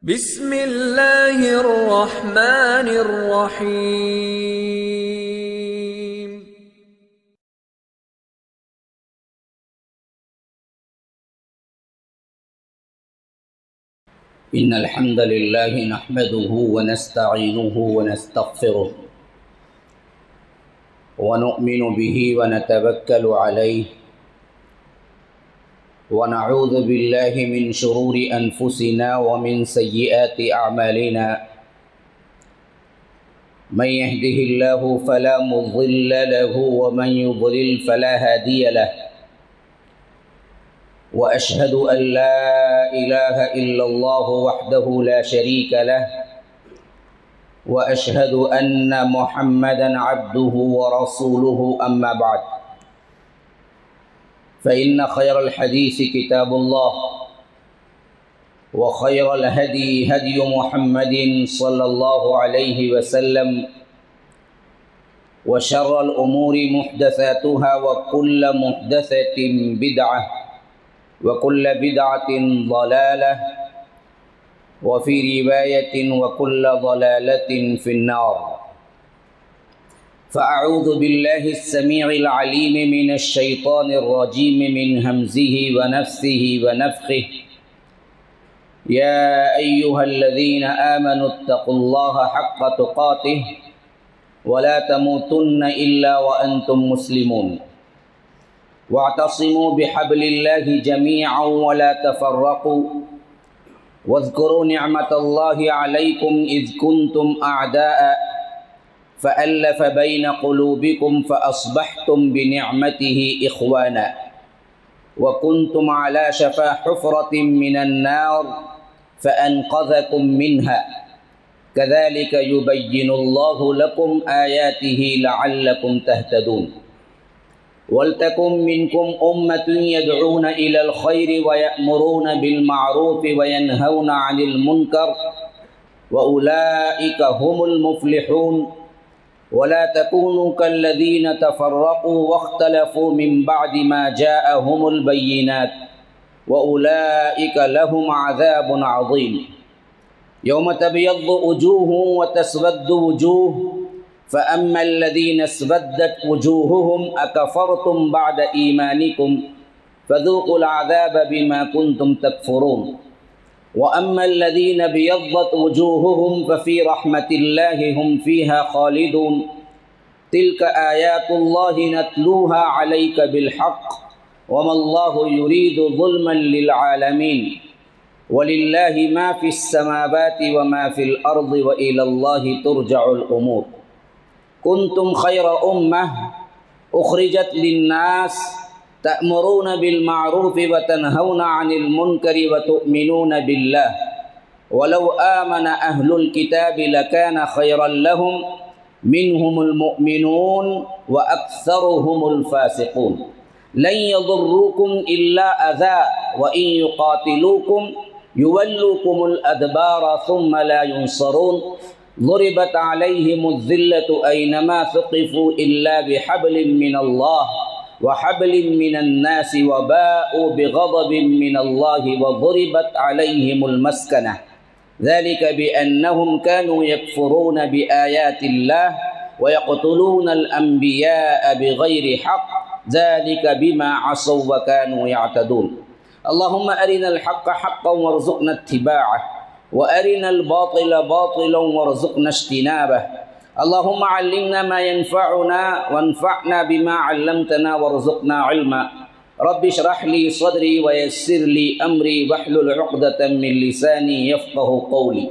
بسم الله الرحمن الرحيم. إن الحمد لله نحمده ونستعينه ونستغفره ونؤمن به ونتوكل عليه ونعوذ بالله من شرور أنفسنا ومن سيئات أعمالنا. من يهده الله فلا مضل له ومن يضلل فلا هادي له. وأشهد أن لا إله إلا الله وحده لا شريك له، وأشهد أن محمدا عبده ورسوله. أما بعد، فإن خير الحديث كتاب الله، وخير الهدي هدي محمد صلى الله عليه وسلم، وشر الأمور محدثاتها، وكل محدثة بدعة، وكل بدعة ضلالة، وفي رواية وكل ضلالة في النار. فأعوذ بالله السميع العليم من الشيطان الرجيم من همزه ونفثه ونفخه. يا أيها الذين آمنوا اتقوا الله حق تقاته ولا تموتن إلا وأنتم مسلمون. واعتصموا بحبل الله جميعا ولا تفرقوا. واذكروا نعمة الله عليكم إذ كنتم أعداء فألف بين قلوبكم فأصبحتم بنعمته إخوانا، وكنتم على شفا حفرة من النار فأنقذكم منها. كذلك يبين الله لكم آياته لعلكم تهتدون. ولتكن منكم أمة يدعون إلى الخير ويأمرون بالمعروف وينهون عن المنكر، وأولئك هم المفلحون. ولا تكونوا كالذين تفرقوا واختلفوا من بعد ما جاءهم البينات، وأولئك لهم عذاب عظيم. يوم تبيض وجوه وتسود وجوه، فأما الذين اسودت وجوههم أكفرتم بعد إيمانكم فذوقوا العذاب بما كنتم تكفرون. وأما الذين ابيضت وجوههم ففي رحمة الله هم فيها خالدون. تلك آيات الله نتلوها عليك بالحق، وما الله يريد ظلما للعالمين. ولله ما في السماوات وما في الأرض وإلى الله ترجع الأمور. كنتم خير أمة أخرجت للناس تأمرون بالمعروف وتنهون عن المنكر وتؤمنون بالله. ولو آمن أهل الكتاب لكان خيرا لهم، منهم المؤمنون وأكثرهم الفاسقون. لن يضروكم إلا أذى، وإن يقاتلوكم يولوكم الأدبار ثم لا ينصرون. ضربت عليهم الذلة أينما ثقفوا إلا بحبل من الله وحبل من الناس، وباءوا بغضب من الله وضربت عليهم المسكنة. ذلك بأنهم كانوا يكفرون بآيات الله ويقتلون الأنبياء بغير حق. ذلك بما عصوا وكانوا يعتدون. اللهم أرنا الحق حقا وارزقنا اتباعه، وأرنا الباطل باطلا وارزقنا اجتنابه. اللهم علمنا ما ينفعنا وانفعنا بما علمتنا وارزقنا علما. رب اشرح لي صدري ويسر لي أمري واحلل عقدة من لساني يفقه قولي.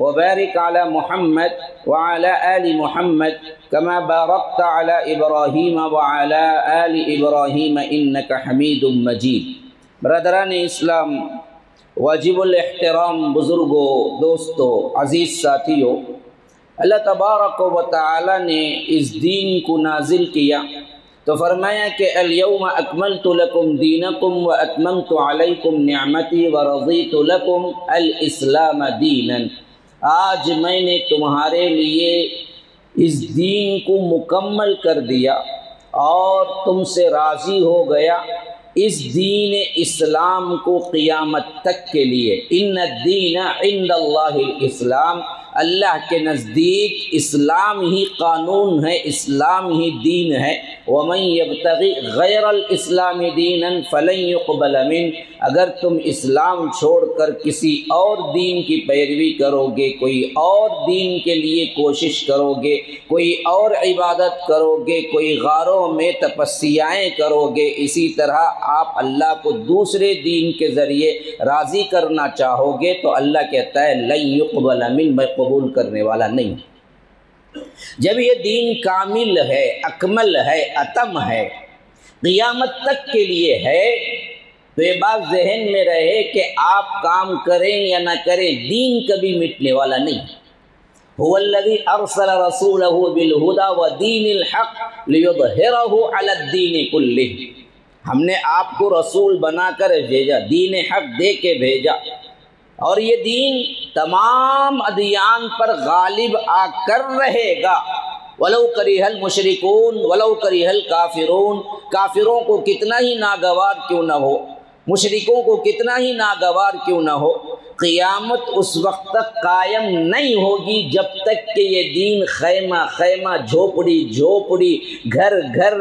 وبارك على محمد وعلى آل محمد كما باركت على إبراهيم وعلى آل إبراهيم إنك حميد مجيد. برادران اسلام، واجب الاحترام بزرگوں، دوستوں، عزیز ساتھیوں، اللہ تبارک و تعالی نے اس دین کو نازل کیا تو فرمایا کہ الیوم اکملت لکم دینکم واتممت علیکم نعمتی ورضیت لکم الاسلام دینا. آج میں نے تمہارے لیے اس دین کو مکمل کر دیا اور تم سے راضی ہو گیا اس دین اسلام کو قیامت تک کے لیے. ان الدین عند اللہ الاسلام، اللہ کے نزدیک اسلام ہی قانون ہے، اسلام ہی دین ہے. ومن یبتغی غیر الاسلام دینا فلن یقبل منہ، اگر تم اسلام چھوڑ کر کسی اور دین کی پیروی کرو گے، کوئی اور دین کے لیے کوشش کرو گے، کوئی اور عبادت کرو گے، کوئی غاروں میں تپسیائیں کرو گے، اسی طرح آپ اللہ کو دوسرے دین کے ذریعے راضی کرنا چاہو گے تو اللہ کہتا ہے لن یقبل منہ، میں قبول کرنے والا نہیں. جب یہ دین کامل ہے، اکمل ہے، اتم ہے، قیامت تک کے لیے ہے، تو یہ بات ذہن میں رہے کہ آپ کام کریں یا نہ کریں، دین کبھی مٹنے والا نہیں. هو الذی ارسل رسولہ بالہدی ودین الحق لیظہرہ علی الدین کلہ. ہم نے آپ کو رسول بنا کر بھیجا، دین حق دے کے بھیجا، اور یہ دین تمام ادیان پر غالب آ کر رہے گا. ولو کرہ المشرکون ولو کرہ الکافرون، کافروں کو کتنا ہی ناگوار کیوں نہ ہو، مشرکوں کو کتنا ہی ناگوار کیوں نہ ہو، قیامت اس وقت تک قائم نہیں ہوگی جب تک کہ یہ دین خیمہ خیمہ، جھوپڑی جھوپڑی، گھر گھر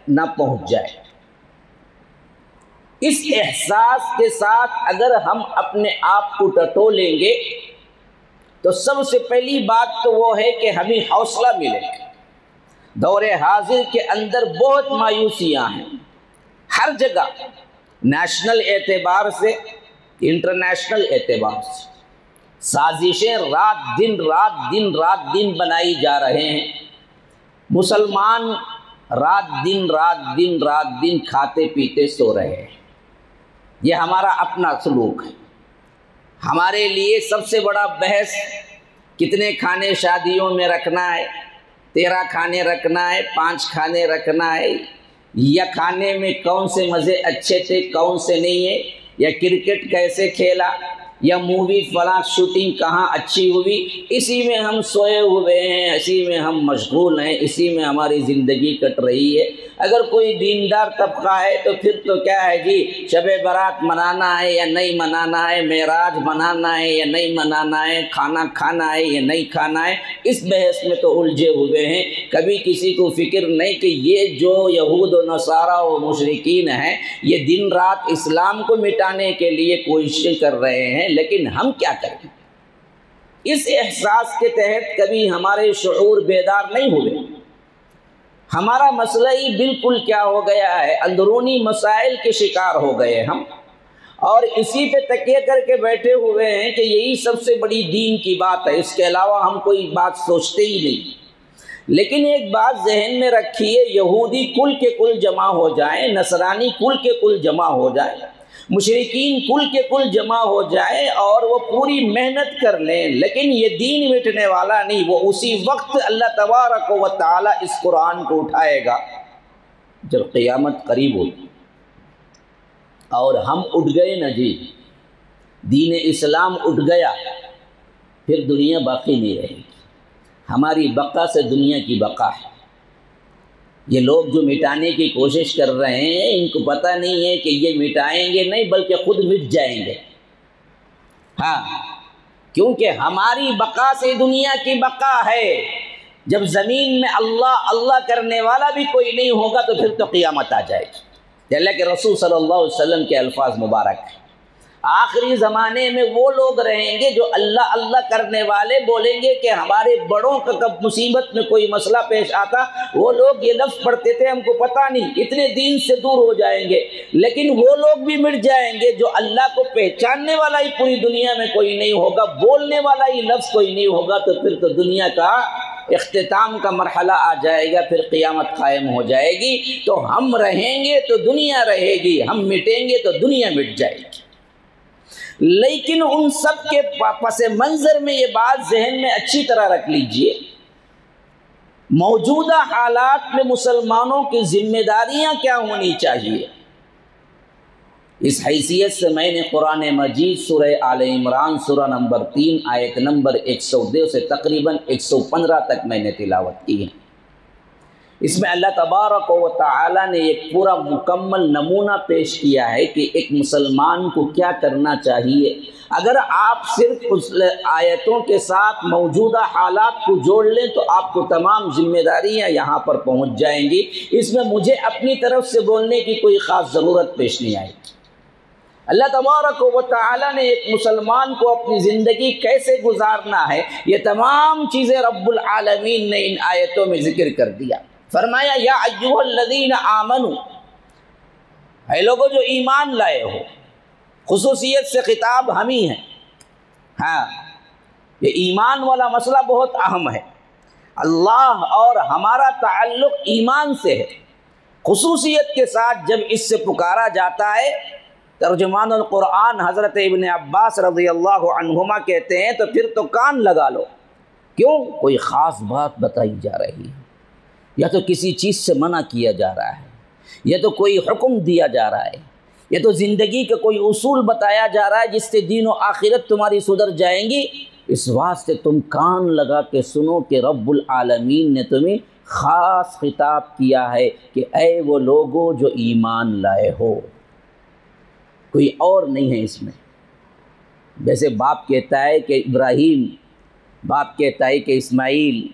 نہ پہنچ جائے. اس احساس کے ساتھ اگر ہم اپنے آپ کو ٹٹولیں گے تو سب سے پہلی بات تو وہ ہے کہ ہمیں حوصلہ ملے گا. دور حاضر کے اندر بہت مایوسیاں ہیں ہر جگہ، نیشنل اعتبار سے، انٹرنیشنل اعتبار سے. سازشیں رات دن بنائی جا رہے ہیں. مسلمان رات دن کھاتے پیتے سو رہے ہیں. یہ ہمارا اپنا سلوک ہے. ہمارے لیے سب سے بڑا بحث کتنے کھانے شادیوں میں رکھنا ہے، 13 کھانے رکھنا ہے، 5 کھانے رکھنا ہے، یا کھانے میں کون سے مزے اچھے تھے کون سے نہیں ہے، یا کرکٹ کیسے کھیلا، یا مووی فلاں شوٹنگ کہاں اچھی ہوئی. اسی میں ہم سوئے ہوئے ہیں، اسی میں ہم مشغول ہیں، اسی میں ہماری زندگی کٹ رہی ہے. اگر کوئی دیندار طبقہ ہے تو پھر تو کیا ہے جی، شب برات منانا ہے یا نہیں منانا ہے، معراج منانا ہے یا نہیں منانا ہے، کھانا کھانا ہے یا نہیں کھانا ہے. اس بحث میں تو الجھے ہوئے ہیں. کبھی کسی کو فکر نہیں کہ یہ جو یہود و نصارہ و مشرکین ہیں یہ دن رات اسلام کو مٹانے کے لیے کوششیں کر رہے ہیں، لیکن ہم کیا کریں؟ اس احساس کے تحت کبھی ہمارے شعور بیدار نہیں ہوئے. ہمارا مسئلہ ہی بالکل کیا ہو گیا ہے، اندرونی مسائل کے شکار ہو گئے ہم، اور اسی پہ تکیہ کر کے بیٹھے ہوئے ہیں کہ یہی سب سے بڑی دین کی بات ہے، اس کے علاوہ ہم کوئی بات سوچتے ہی نہیں. لیکن ایک بات ذہن میں رکھیے، یہودی کل کے کل جمع ہو جائیں، نصرانی کل کے کل جمع ہو جائیں، مشرکین کل کے کل جمع ہو جائیں اور وہ پوری محنت کر لیں، لیکن یہ دین مٹنے والا نہیں. وہ اسی وقت اللہ تبارک و تعالی اس قرآن کو اٹھائے گا جب قیامت قریب ہوگی. اور ہم اٹھ گئے نا جی، دین اسلام اٹھ گیا، پھر دنیا باقی نہیں رہے گی. ہماری بقا سے دنیا کی بقا ہے. یہ لوگ جو مٹانے کی کوشش کر رہے ہیں ان کو پتہ نہیں ہے کہ یہ مٹائیں گے نہیں بلکہ خود مٹ جائیں گے. ہاں، کیونکہ ہماری بقا سے دنیا کی بقا ہے. جب زمین میں اللہ کرنے والا بھی کوئی نہیں ہوگا تو پھر تو قیامت آ جائے گی. اللہ کے رسول صلی اللہ علیہ وسلم کے الفاظ مبارک ہیں. آخری زمانے میں وہ لوگ رہیں گے جو اللہ اللہ کرنے والے، بولیں گے کہ ہمارے بڑوں کا کب مصیبت میں کوئی مسئلہ پیش آتا وہ لوگ یہ لفظ پڑھتے تھے، ہم کو پتہ نہیں، اتنے دین سے دور ہو جائیں گے۔ لیکن وہ لوگ بھی مٹ جائیں گے جو اللہ کو پہچاننے والا ہی پوری دنیا میں کوئی نہیں ہوگا، بولنے والا ہی لفظ کوئی نہیں ہوگا، تو پھر تو دنیا کا اختتام کا مرحلہ آ جائے گا، پھر قیامت قائم ہو جائے گی۔ تو ہم رہیں گے تو دنیا رہے گی، ہم مٹیں گے تو دنیا مٹ جائے گی۔ لیکن ان سب کے پس منظر میں یہ بات ذہن میں اچھی طرح رکھ لیجئے، موجودہ حالات میں مسلمانوں کی ذمہ داریاں کیا ہونی چاہیے۔ اس حیثیت سے میں نے قرآن مجید سورہ آل عمران سورہ نمبر 3 آیت نمبر 102 سے تقریباً 115 تک میں نے تلاوت کی ہے۔ اس میں اللہ تبارک و تعالی نے ایک پورا مکمل نمونہ پیش کیا ہے کہ ایک مسلمان کو کیا کرنا چاہیے۔ اگر آپ صرف اس آیتوں کے ساتھ موجودہ حالات کو جوڑ لیں تو آپ کو تمام ذمہ داریاں یہاں پر پہنچ جائیں گی۔ اس میں مجھے اپنی طرف سے بولنے کی کوئی خاص ضرورت پیش نہیں آئی۔ اللہ تبارک و تعالی نے ایک مسلمان کو اپنی زندگی کیسے گزارنا ہے یہ تمام چیزیں رب العالمین نے ان آیتوں میں ذکر کر دیا۔ فرمایا یا ایھا الذین آمنو، اے لوگوں جو ایمان لائے ہو، خصوصیت سے خطاب ہم ہی ہیں۔ ہاں، یہ ایمان والا مسئلہ بہت اہم ہے۔ اللہ اور ہمارا تعلق ایمان سے ہے۔ خصوصیت کے ساتھ جب اس سے پکارا جاتا ہے، ترجمان القرآن حضرت ابن عباس رضی اللہ عنہما کہتے ہیں تو پھر تو کان لگا لو۔ کیوں؟ کوئی خاص بات بتائی جا رہی ہے، یا تو کسی چیز سے منع کیا جا رہا ہے، یا تو کوئی حکم دیا جا رہا ہے، یا تو زندگی کا کوئی اصول بتایا جا رہا ہے جس سے دین و آخرت تمہاری سدھر جائیں گی۔ اس واسطے تم کان لگا کے سنو کہ رب العالمین نے تمہیں خاص خطاب کیا ہے کہ اے وہ لوگو جو ایمان لائے ہو۔ کوئی اور نہیں ہے اس میں۔ جیسے باپ کہتا ہے کہ ابراہیم، باپ کہتا ہے کہ اسماعیل،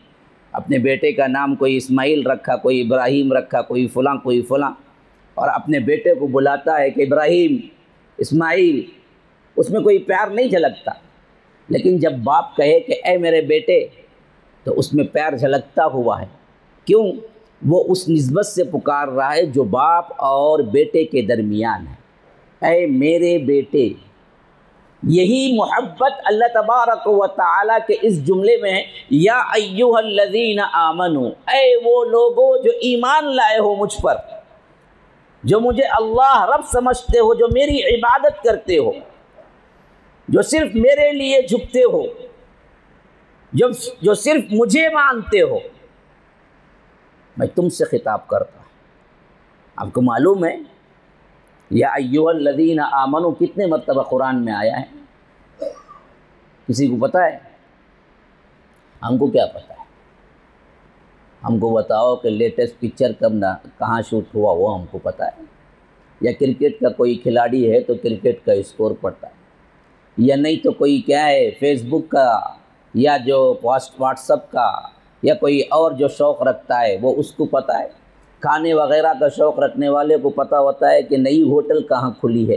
اپنے بیٹے کا نام کوئی اسماعیل رکھا، کوئی ابراہیم رکھا، کوئی فلاں کوئی فلاں، اور اپنے بیٹے کو بلاتا ہے کہ ابراہیم، اسماعیل، اس میں کوئی پیار نہیں جھلکتا۔ لیکن جب باپ کہے کہ اے میرے بیٹے تو اس میں پیار جھلکتا ہوا ہے۔ کیوں؟ وہ اس نسبت سے پکار رہا ہے جو باپ اور بیٹے کے درمیان ہے۔ اے میرے بیٹے، یہی محبت اللہ تبارک و تعالیٰ کے اس جملے میں ہے، یا ایھا الذین آمنو، اے وہ لوگو جو ایمان لائے ہو مجھ پر، جو مجھے اللہ رب سمجھتے ہو، جو میری عبادت کرتے ہو، جو صرف میرے لیے جھکتے ہو، جو صرف مجھے مانتے ہو، میں تم سے خطاب کرتا ہوں۔ آپ کو معلوم ہے یا ایھا الذین آمنو کتنے مرتبہ قرآن میں آیا ہے؟ کسی کو پتہ ہے؟ ہم کو کیا پتہ ہے؟ ہم کو بتاؤ کہ لیٹسٹ پکچر کہاں شوٹ ہوا وہ ہم کو پتہ ہے، یا کرکٹ کا کوئی کھلاڑی ہے تو کرکٹ کا اسکور پڑتا ہے، یا نہیں تو کوئی کیا ہے فیس بک کا یا جو واٹس ایپ کا یا کوئی اور جو شوق رکھتا ہے وہ اس کو پتہ ہے۔ کھانے وغیرہ کا شوق رکھنے والے کو پتہ ہوتا ہے کہ نئی ہوٹل کہاں کھلی ہے،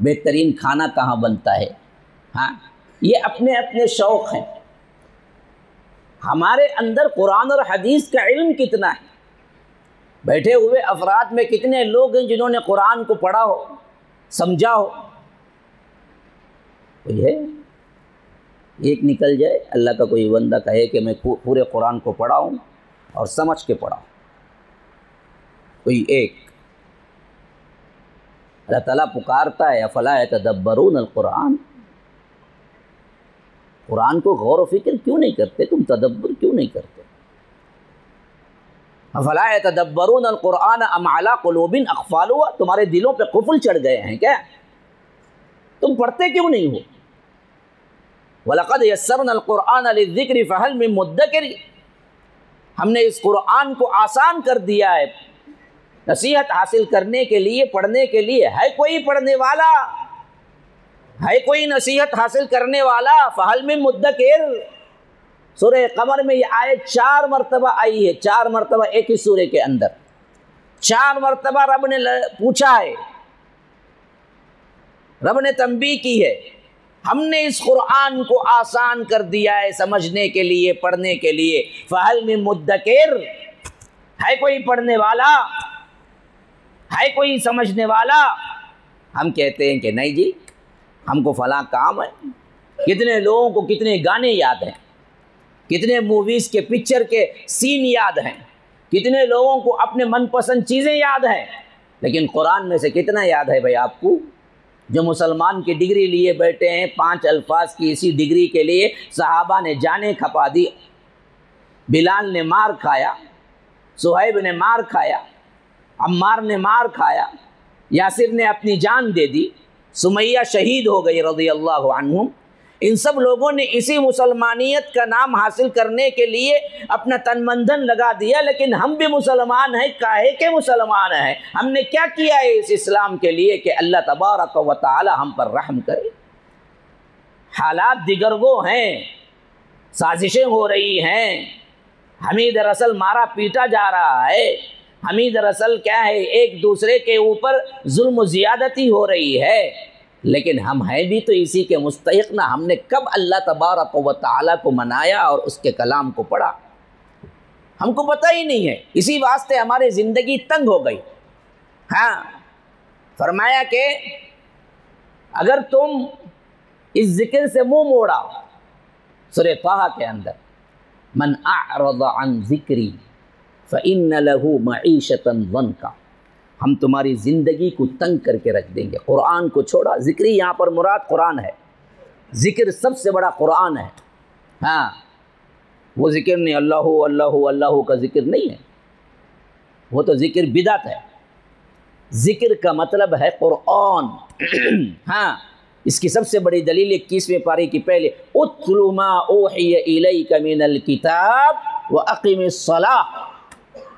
بہترین کھانا کہاں بنتا ہے۔ ہاں، یہ اپنے اپنے شوق ہیں۔ ہمارے اندر قرآن اور حدیث کا علم کتنا ہے؟ بیٹھے ہوئے افراد میں کتنے لوگ ہیں جنہوں نے قرآن کو پڑھا ہو، سمجھا ہو؟ کوئی ہے؟ ایک نکل جائے، اللہ کا کوئی بندہ کہے کہ میں پورے قرآن کو پڑھا ہوں اور سمجھ کے پڑھا ہوں، کوئی ایک؟ اللہ تعالیٰ پکارتا ہے افلا یتدبرون القرآن، قرآن کو غور و فکر کیوں نہیں کرتے؟ تم تدبر کیوں نہیں کرتے؟ افلا یتدبرون القرآن ام علی قلوب اقفالها، تمہارے دلوں پہ قفل چڑھ گئے ہیں کیا؟ تم پڑھتے کیوں نہیں ہو؟ وَلَقَدْ يَسَّرْنَا الْقُرْآنَ لِلذِّكْرِ فَهَلْ مِن مُدَّكِرٍ، ہم نے اس قرآن کو آسان کر دیا ہے نصیحت حاصل کرنے کے لیے، پڑھنے کے لیے۔ ہے کوئی پڑھنے والا؟ ہے کوئی نصیحت حاصل کرنے والا؟ فَهَلْ مِن مُدَّكِرٍ، سورہ قمر میں یہ آیت 4 مرتبہ آئی ہے، 4 مرتبہ ایک ہی سورہ کے اندر، 4 مرتبہ رب نے پوچھا ہے رب نے تنبیہ کی ہے، ہم نے اس قرآن کو آسان کر دیا ہے سمجھنے کے لیے، پڑھنے کے لیے۔ فَهَلْ مِن مُدَّكِرٍ، ہے کوئی پڑھنے والا، ہے کوئی سمجھنے والا؟ ہم کہتے ہیں کہ نہیں جی، ہم کو فلاں کام ہے۔ کتنے لوگوں کو کتنے گانے یاد ہیں، کتنے موویز کے پکچر کے سین یاد ہیں، کتنے لوگوں کو اپنے من پسند چیزیں یاد ہیں، لیکن قرآن میں سے کتنا یاد ہے بھائی آپ کو؟ جو مسلمان کی ڈگری لیے بیٹھے ہیں، 5 الفاظ کی اسی ڈگری کے لیے صحابہ نے جانیں کھپا دی، بلال نے مار کھایا، صہیب نے مار کھایا، عمار نے مار کھایا، یاسر نے اپنی جان دے دی، سمیہ شہید ہو گئی رضی اللہ عنہم۔ ان سب لوگوں نے اسی مسلمانیت کا نام حاصل کرنے کے لیے اپنا تن من دھن لگا دیا، لیکن ہم بھی مسلمان ہیں۔ کاہے کے مسلمان ہیں؟ ہم نے کیا کیا ہے اس اسلام کے لیے کہ اللہ تبارک و تعالی ہم پر رحم کرے؟ حالات دیگرگو ہیں، سازشیں ہو رہی ہیں، ہمیں دراصل مارا پیٹا جا رہا ہے، ہمیں دراصل کیا ہے ایک دوسرے کے اوپر ظلم و زیادتی ہو رہی ہے، لیکن ہم ہیں بھی تو اسی کے مستحق نہ۔ ہم نے کب اللہ تبارک و تعالیٰ کو منایا اور اس کے کلام کو پڑھا؟ ہم کو پتہ ہی نہیں ہے، اسی واسطے ہماری زندگی تنگ ہو گئی۔ ہاں، فرمایا کہ اگر تم اس ذکر سے منہ موڑا، سورہ طٰہٰ کے اندر، من اعرض عن ذکری فإن له معیشۃ ضنکا، ہم تمہاری زندگی کو تنگ کر کے رکھ دیں گے۔ قرآن کو چھوڑا، ذکری یہاں پر مراد قرآن ہے، ذکر سب سے بڑا قرآن ہے۔ ہاں، وہ ذکر نہیں، اللہ اللہ اللہ کا ذکر نہیں ہے، وہ تو ذکر بدعت ہے۔ ذکر کا مطلب ہے قرآن۔ ہاں، اس کی سب سے بڑی دلیل 21ویں پارے کی پہلے، اتل ما اوحی الیک من الکتاب واقم الصلاۃ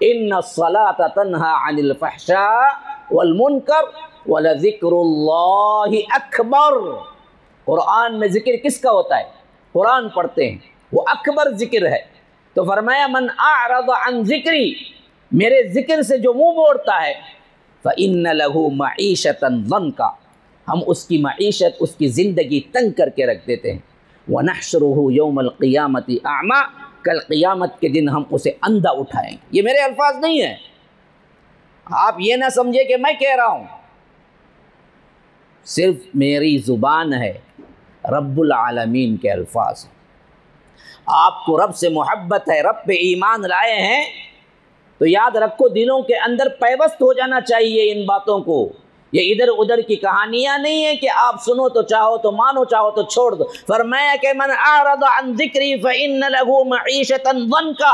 ان الصلاۃ تنہی عن الفحشاء والمنکر ولذکر اللہ اکبر۔ قرآن میں ذکر کس کا ہوتا ہے؟ قرآن پڑھتے ہیں، وہ اکبر ذکر ہے۔ تو فرمایا من اعرض عن ذکری، میرے ذکر سے جو منہ موڑتا ہے، فإن له معیشۃ ضنکا، ہم اس کی معیشت، اس کی زندگی تنگ کر کے رکھ دیتے ہیں۔ وَنَحْشُرُهُ يَوْمَ الْقِيَامَةِ أَعْمَىٰ، کل قیامت کے دن ہم اسے اندھا اٹھائیں گے۔ یہ میرے الفاظ نہیں ہیں، آپ یہ نہ سمجھے کہ میں کہہ رہا ہوں، صرف میری زبان ہے، رب العالمین کے الفاظ ہیں۔ آپ کو رب سے محبت ہے، رب پہ ایمان لائے ہیں، تو یاد رکھو دلوں کے اندر پیوست ہو جانا چاہیے ان باتوں کو۔ یہ ادھر ادھر کی کہانیاں نہیں ہیں کہ آپ سنو تو چاہو تو مانو، چاہو تو چھوڑ دو۔ فرمایا کہ من اعرض عن ذکری فإن له معیشۃ ضنکا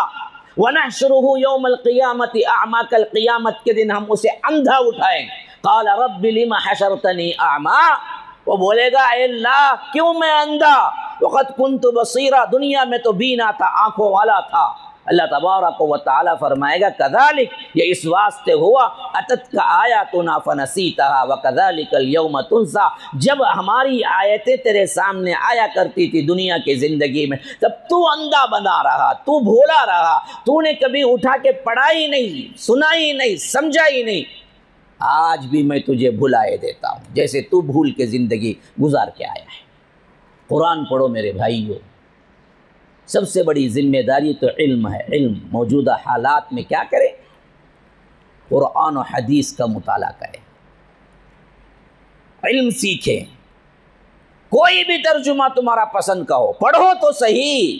ونحشرہ یوم القیامۃ اعمیٰ، کل قیامت کے دن ہم اسے اندھا اٹھائیں۔ قال رب لم حشرتنی اعمیٰ، وہ بولے گا اے اللہ کیوں میں اندھا، وقد کنت بصیرا، دنیا میں تو بینا تھا، آنکھوں والا تھا۔ اللہ تبارک و تعالیٰ فرمائے گا کذالک، یہ اس واسطے ہوا، اتتک آیاتنا فنسیتہا وکذالک اليوم تنسیٰ، جب ہماری آیتیں تیرے سامنے آیا کرتی تھی دنیا کی زندگی میں، تب تو اندھا بنا رہا، تو بھولا رہا، تو نے کبھی اٹھا کے پڑھا ہی نہیں، سنا ہی نہیں، سمجھا ہی نہیں۔ آج بھی میں تجھے بھلائے دیتا ہوں جیسے تو بھول کے زندگی گزار کے آیا ہے۔ قرآن پڑھو میرے بھائیو، سب سے بڑی ذمہ داری تو علم ہے۔ علم موجودہ حالات میں کیا کریں؟ قرآن و حدیث کا مطالعہ کریں، علم سیکھیں۔ کوئی بھی ترجمہ تمہارا پسند کا ہو، پڑھو تو صحیح،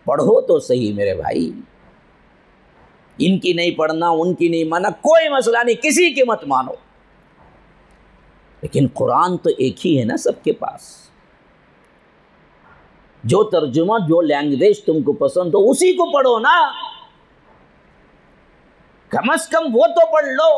پڑھو تو صحیح میرے بھائی۔ ان کی نہیں پڑھنا، ان کی نہیں مانا، کوئی مسئلہ نہیں، کسی کی مت مانو، لیکن قرآن تو ایک ہی ہے نا سب کے پاس۔ جو ترجمہ، جو لینگویج تم کو پسند ہو اسی کو پڑھو نا، کم از کم وہ تو پڑھ لو۔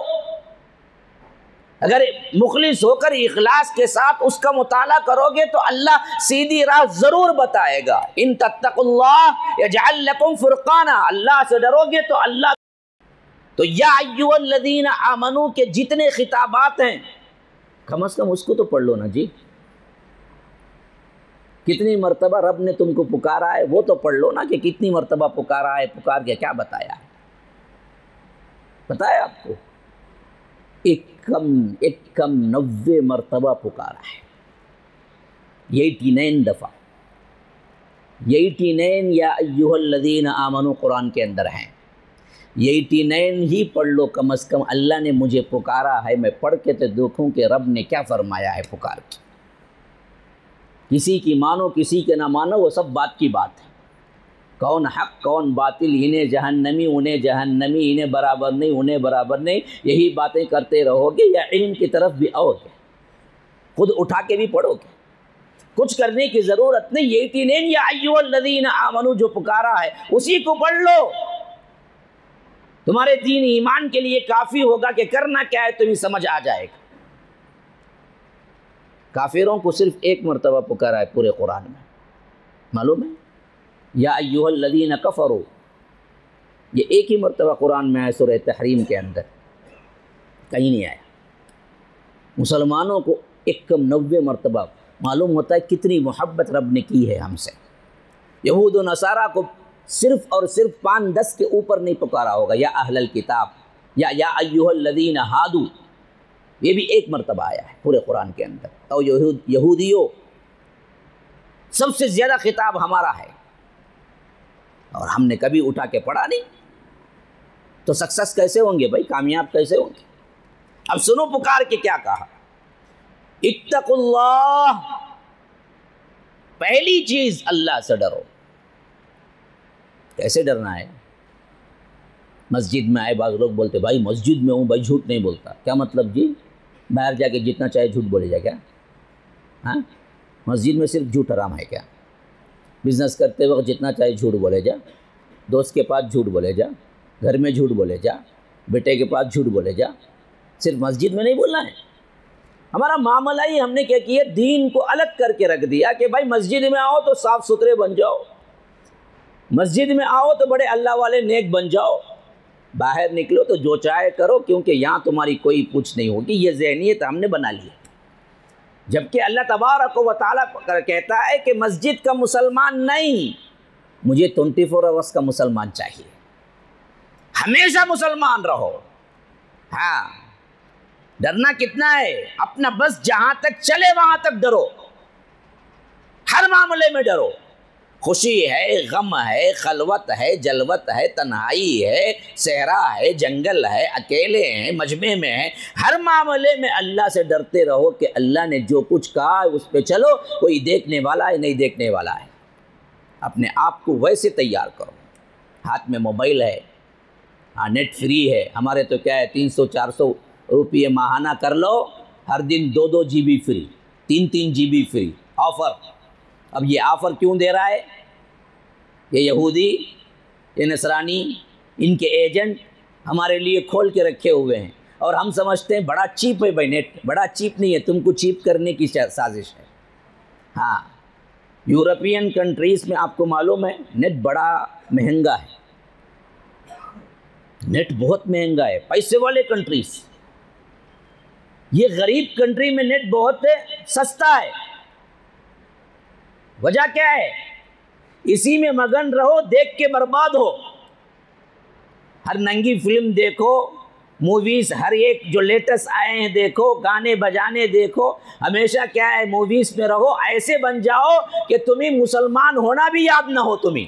اگر مخلص ہو کر اخلاص کے ساتھ اس کا مطالعہ کرو گے تو اللہ سیدھی راہ ضرور بتائے گا۔ ان تتقوا اللہ یجعل لکم فرقانا، اللہ سے ڈرو گے تو اللہ، تو یا ایھا الذین آمنو کے جتنے خطابات ہیں کم از کم اس کو تو پڑھ لو نا جی۔ کتنی مرتبہ رب نے تم کو پکارا ہے وہ تو پڑھ لو نا، کہ کتنی مرتبہ پکارا ہے، پکار کے کیا بتایا ہے، بتایا آپ کو؟ ایک کم 90 مرتبہ پکارا ہے، 89 دفعہ، 89 یا ایھا الذین آمنوا قرآن کے اندر ہیں، 89 ہی پڑھ لو کم از کم۔ اللہ نے مجھے پکارا ہے، میں پڑھ کے تو دیکھوں کہ رب نے کیا فرمایا ہے پکار کے۔ کسی کی مانو کسی کے نہ مانو، وہ سب بات کی بات ہے، کون حق کون باطل، انہیں جہنمی انہیں جہنمی، انہیں برابر نہیں انہیں برابر نہیں، یہی باتیں کرتے رہو گے یا علم کی طرف بھی آؤ گے؟ خود اٹھا کے بھی پڑھو گے، کچھ کرنے کی ضرورت نہیں۔ 89 یا ایھا الذین آمنوا جو پکارا ہے اسی کو پڑھ لو، تمہارے دین ایمان کے لیے کافی ہوگا کہ کرنا کیا ہے تمہیں سمجھ آ جائے گا۔ کافروں کو صرف ایک مرتبہ پکارا ہے پورے قرآن میں، معلوم ہے؟ یا ایھا الذین کفروا، یہ ایک ہی مرتبہ قرآن میں آیا سورہ تحریم کے اندر، کہیں نہیں آیا۔ مسلمانوں کو ایک کم 90 مرتبہ، معلوم ہوتا ہے کتنی محبت رب نے کی ہے ہم سے۔ یہود و نصارہ کو صرف اور صرف 5-10 کے اوپر نہیں پکارا ہوگا، یا اہل الکتاب یا ایھا الذین ہادوا، یہ بھی ایک مرتبہ آیا ہے پورے قرآن کے اندر۔ اور یہودیوں، سب سے زیادہ خطاب ہمارا ہے اور ہم نے کبھی اٹھا کے پڑھا نہیں، تو سکسیس کیسے ہوں گے بھائی، کامیاب کیسے ہوں گے؟ اب سنو پکار کے کیا کہا، اتقوا اللہ، پہلی چیز اللہ سے ڈرو۔ کیسے ڈرنا ہے؟ مسجد میں آئے، بعض لوگ بولتے بھائی مسجد میں ہوں، بھائی جھوٹ نہیں بولتا، کیا مطلب جی؟ باہر جا کے جتنا چاہے جھوٹ بولے جا کیا؟ ہاں، مسجد میں صرف جھوٹ حرام ہے کیا؟ بزنس کرتے وقت جتنا چاہے جھوٹ بولے جا، دوست کے پاس جھوٹ بولے جا، گھر میں جھوٹ بولے جا، بیٹے کے پاس جھوٹ بولے جا، صرف مسجد میں نہیں بولنا ہے۔ ہمارا معاملہ ہی ہم نے کیا کیا، دین کو الگ کر کے رکھ دیا کہ بھائی مسجد میں آؤ تو صاف ستھرے بن جاؤ، مسجد میں آؤ تو بڑے اللہ والے نیک بن جاؤ، باہر نکلو تو جو چاہے کرو کیونکہ یہاں تمہاری کوئی پوچھ نہیں ہوگی۔ یہ ذہنیت ہم نے بنا لی ہے، جبکہ اللہ تبارک و تعالیٰ کہتا ہے کہ مسجد کا مسلمان نہیں، مجھے 24 آورس کا مسلمان چاہیے، ہمیشہ مسلمان رہو۔ ہاں، ڈرنا کتنا ہے، اپنا بس جہاں تک چلے وہاں تک ڈرو، ہر معاملے میں ڈرو، خوشی ہے، غم ہے، خلوت ہے، جلوت ہے، تنہائی ہے، صحرا ہے، جنگل ہے، اکیلے ہیں، مجمع میں ہیں، ہر معاملے میں اللہ سے ڈرتے رہو کہ اللہ نے جو کچھ کہا ہے اس پہ چلو، کوئی دیکھنے والا ہے نہیں دیکھنے والا ہے۔ اپنے آپ کو ویسے تیار کرو، ہاتھ میں موبائل ہے، نیٹ فری ہے، ہمارے تو کیا ہے 300-400 روپیے ماہانہ کر لو، ہر دن 2 G B free, 3 G B free, offer. اب یہ آفر کیوں دے رہا ہے؟ یہ یہودی، یہ نصرانی، ان کے ایجنٹ ہمارے لیے کھول کے رکھے ہوئے ہیں، اور ہم سمجھتے ہیں بڑا چیپ ہے بھائی نیٹ، بڑا چیپ نہیں ہے، تم کو چیپ کرنے کی سازش ہے۔ ہاں، یورپین کنٹریز میں آپ کو معلوم ہے نیٹ بڑا مہنگا ہے، نیٹ بہت مہنگا ہے، پیسے والے کنٹریز۔ یہ غریب کنٹری میں نیٹ بہت سستا ہے، وجہ کیا ہے؟ اسی میں مگن رہو، دیکھ کے برباد ہو، ہر ننگی فلم دیکھو، موویز ہر ایک جو لیٹسٹ آئے ہیں دیکھو، گانے بجانے دیکھو، ہمیشہ کیا ہے موویز میں رہو، ایسے بن جاؤ کہ تمہیں مسلمان ہونا بھی یاد نہ ہو، تمہیں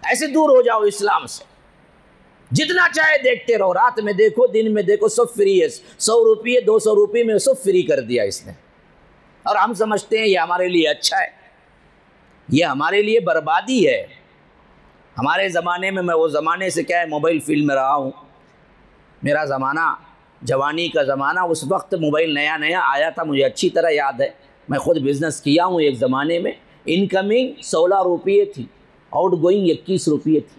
ایسے دور ہو جاؤ اسلام سے۔ جتنا چاہے دیکھتے رہو، رات میں دیکھو، دن میں دیکھو، سب فری ہے، 100 روپیے 200 روپیے میں سب فری کر دیا اس نے، اور ہم سمجھتے ہیں یہ ہمارے لیے اچھا ہے، یہ ہمارے لیے بربادی ہے۔ ہمارے زمانے میں وہ زمانے سے کیا ہے موبائل فیلڈ میں رہا ہوں، میرا زمانہ جوانی کا زمانہ، اس وقت موبائل نیا نیا آیا تھا، مجھے اچھی طرح یاد ہے، میں خود بزنس کیا ہوں ایک زمانے میں، انکمنگ 16 روپیے تھی، آؤٹ گوئنگ 21 روپیے تھی،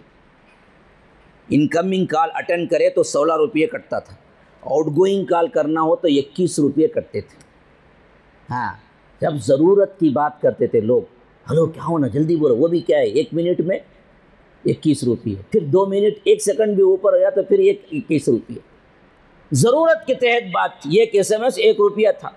انکمنگ کال اٹینڈ کرے تو 16 روپیے کٹتا تھا، آؤٹ گوئنگ کال کرنا ہو تو 21 روپیے کٹتے تھے۔ ہاں، جب ضرورت کی بات کرتے تھے لوگ، ہلو کیا ہونا جلدی بولو، وہ بھی کیا ہے 1 منٹ میں 21 روپیے، پھر 2 منٹ 1 سیکنڈ بھی اوپر ہو تو پھر 21 روپیے، ضرورت کے تحت بات۔ یہ ایک SMS 1 روپیہ تھا۔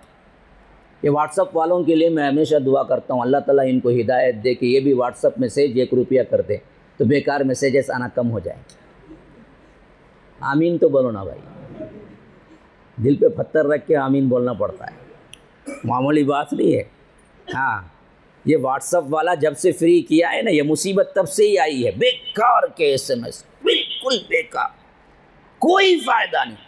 یہ واٹس اپ والوں کے لیے میں ہمیشہ دعا کرتا ہوں اللہ تعالیٰ ان کو ہدایت دے کہ یہ بھی واٹس اپ میسیج 1 روپیہ کر دیں تو بیکار میسیجز آنا کم ہو جائے۔ آمین تو بولو نا بھائی۔ دل پہ پتھر رکھ کے آمین بولنا پڑتا ہے، معمولی بات نہیں ہے۔ ہاں یہ واٹس ایپ والا جب سے فری کیا ہے نا، یہ مصیبت تب سے ہی آئی ہے۔ بیکار کے ایس ایم ایس، بالکل بیکار، کوئی فائدہ نہیں۔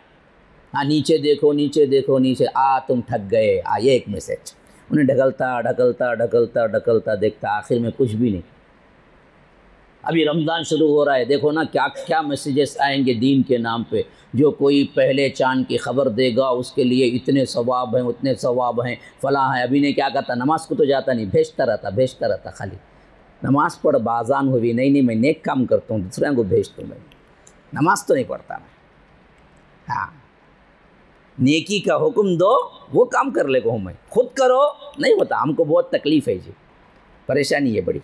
ہاں نیچے دیکھو نیچے دیکھو نیچے، تم ٹھگ گئے، یہ ایک میسج، انہیں ڈھکلتا ڈھکلتا ڈھکلتا ڈھکلتا دیکھتا آخر میں کچھ بھی نہیں۔ ابھی رمضان شروع ہو رہا ہے، دیکھو نا کیا کیا میسیجز آئیں گے دین کے نام پہ۔ جو کوئی پہلے چاند کی خبر دے گا اس کے لیے اتنے ثواب ہیں اتنے ثواب ہیں، فلاں ہے۔ ابھی نے کیا کہتا، نماز کو تو جاتا نہیں، بھیجتا رہتا خالی، نماز پڑھ باذان ہوئی، نہیں میں نیک کام کرتا ہوں، دوسرے کو بھیجتا ہوں، میں نماز تو نہیں پڑھتا میں۔ ہاں نیکی کا حکم دو، وہ کام کر لے گا، میں خود کرو نہیں ہوتا، ہم کو بہت تکلیف ہے جی، پریشانی ہے بڑی۔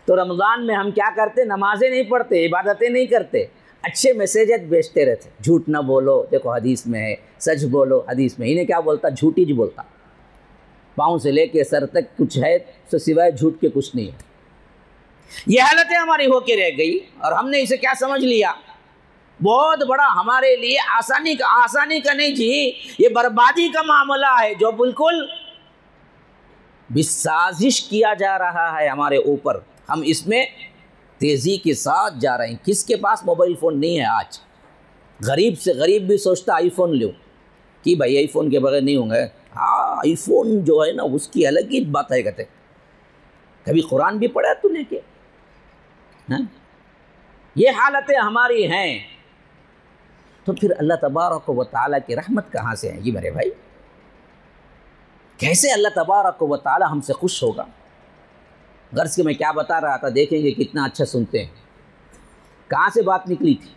تو رمضان میں ہم کیا کرتے، نمازیں نہیں پڑھتے، عبادتیں نہیں کرتے، اچھے میسیجز بھیجتے رہتے، جھوٹ نہ بولو، دیکھو حدیث میں ہے، سچ بولو، حدیث میں انہیں کیا بولتا، جھوٹ ہی بولتا، پاؤں سے لے کے سر تک کچھ ہے تو سوائے جھوٹ کے کچھ نہیں ہے۔ یہ حالتیں ہماری ہو کے رہ گئی، اور ہم نے اسے کیا سمجھ لیا، بہت بڑا ہمارے لیے آسانی کا نہیں جی، یہ بربادی کا معاملہ ہے، جو بالکل بھی سازش کیا جا رہا ہے ہمارے اوپر، ہم اس میں تیزی کے ساتھ جا رہے ہیں۔ کس کے پاس موبائل فون نہیں ہے آج؟ غریب سے غریب بھی سوچتا آئی فون لوں، کہ بھائی آئی فون کے بغیر نہیں ہوں گے۔ ہاں آئی فون جو ہے نا اس کی الگ ہی بات ہے، کہتے کبھی قرآن بھی پڑھا تو لے کے؟ یہ حالتیں ہماری ہیں، تو پھر اللہ تبارک و تعالیٰ کی رحمت کہاں سے ہے جی میرے بھائی؟ کیسے اللہ تبارک و تعالیٰ ہم سے خوش ہوگا؟ غرض کہ میں کیا بتا رہا تھا، دیکھیں گے کتنا اچھا سنتے ہیں۔ کہاں سے بات نکلی تھی؟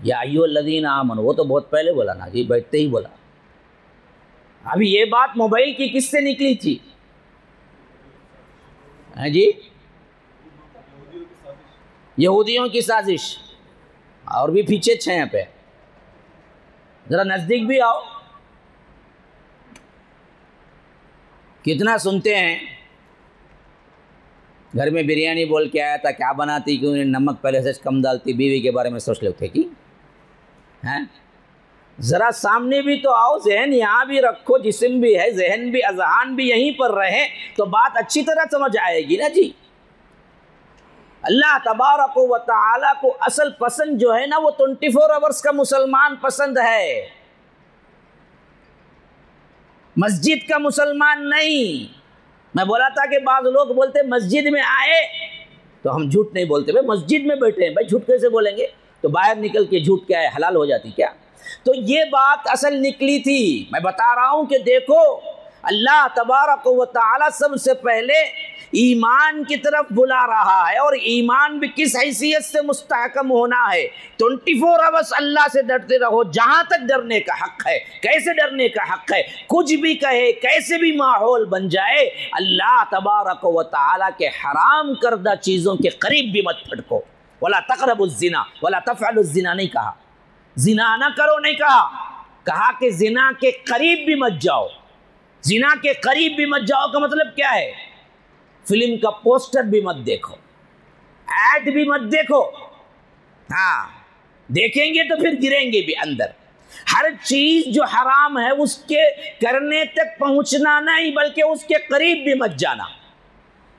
یا ایھا الذین آمنوا، وہ تو بہت پہلے بولا نا جی، بیٹھتے ہی بولا۔ ابھی یہ بات موبائل کی کس سے نکلی تھی؟ ہاں جی، یہودیوں کی سازش، اور بھی پیچھے چھے یہاں پہ، ذرا نزدیک بھی آؤ۔ کتنا سنتے ہیں، گھر میں بریانی بول کے آیا تھا، کیا بناتی، کیوں نمک پہلے سے کم ڈالتی، بیوی کے بارے میں سوچ لیتے کہ ذرا سامنے بھی تو آؤ، ذہن یہاں بھی رکھو، جسم بھی ہے، ذہن بھی، اذہان بھی یہیں پر رہے تو بات اچھی طرح سمجھ آئے گی نا جی۔ اللہ تبارک و تعالیٰ کو اصل پسند جو ہے نا وہ 24 آورز کا مسلمان پسند ہے، مسجد کا مسلمان نہیں۔ میں بولا تھا کہ بعض لوگ بولتے مسجد میں آئے تو ہم جھوٹ نہیں بولتے، بھائی مسجد میں بیٹھے ہیں، بھائی جھوٹ کیسے بولیں گے؟ تو باہر نکل کے جھوٹ کیا ہے، حلال ہو جاتی کیا؟ تو یہ بات اصل نکلی تھی۔ میں بتا رہا ہوں کہ دیکھو اللہ تبارک و تعالیٰ سب سے پہلے ایمان کی طرف بلا رہا ہے، اور ایمان بھی کس حیثیت سے مستحکم ہونا ہے، 24 آورز اللہ سے ڈرتے رہو، جہاں تک ڈرنے کا حق ہے۔ کیسے ڈرنے کا حق ہے؟ کچھ بھی کہے، کیسے بھی ماحول بن جائے، اللہ تبارک و تعالیٰ کے حرام کردہ چیزوں کے قریب بھی مت پھٹکو۔ وَلَا تَقْرَبُوا الزِّنَا وَلَا تَفْعَلُوا الزِّنَا نہیں کہا، زنا نہ کرو نہیں کہا کہ زنا کے قریب بھی مت جاؤ۔ زنا کے قریب بھی مت جاؤ کا مطلب کیا ہے؟ فلم کا پوسٹر بھی مت دیکھو، ایڈ بھی مت دیکھو، ہاں دیکھیں گے تو پھر گریں گے بھی اندر۔ ہر چیز جو حرام ہے اس کے کرنے تک پہنچنا نہیں، بلکہ اس کے قریب بھی مت جانا۔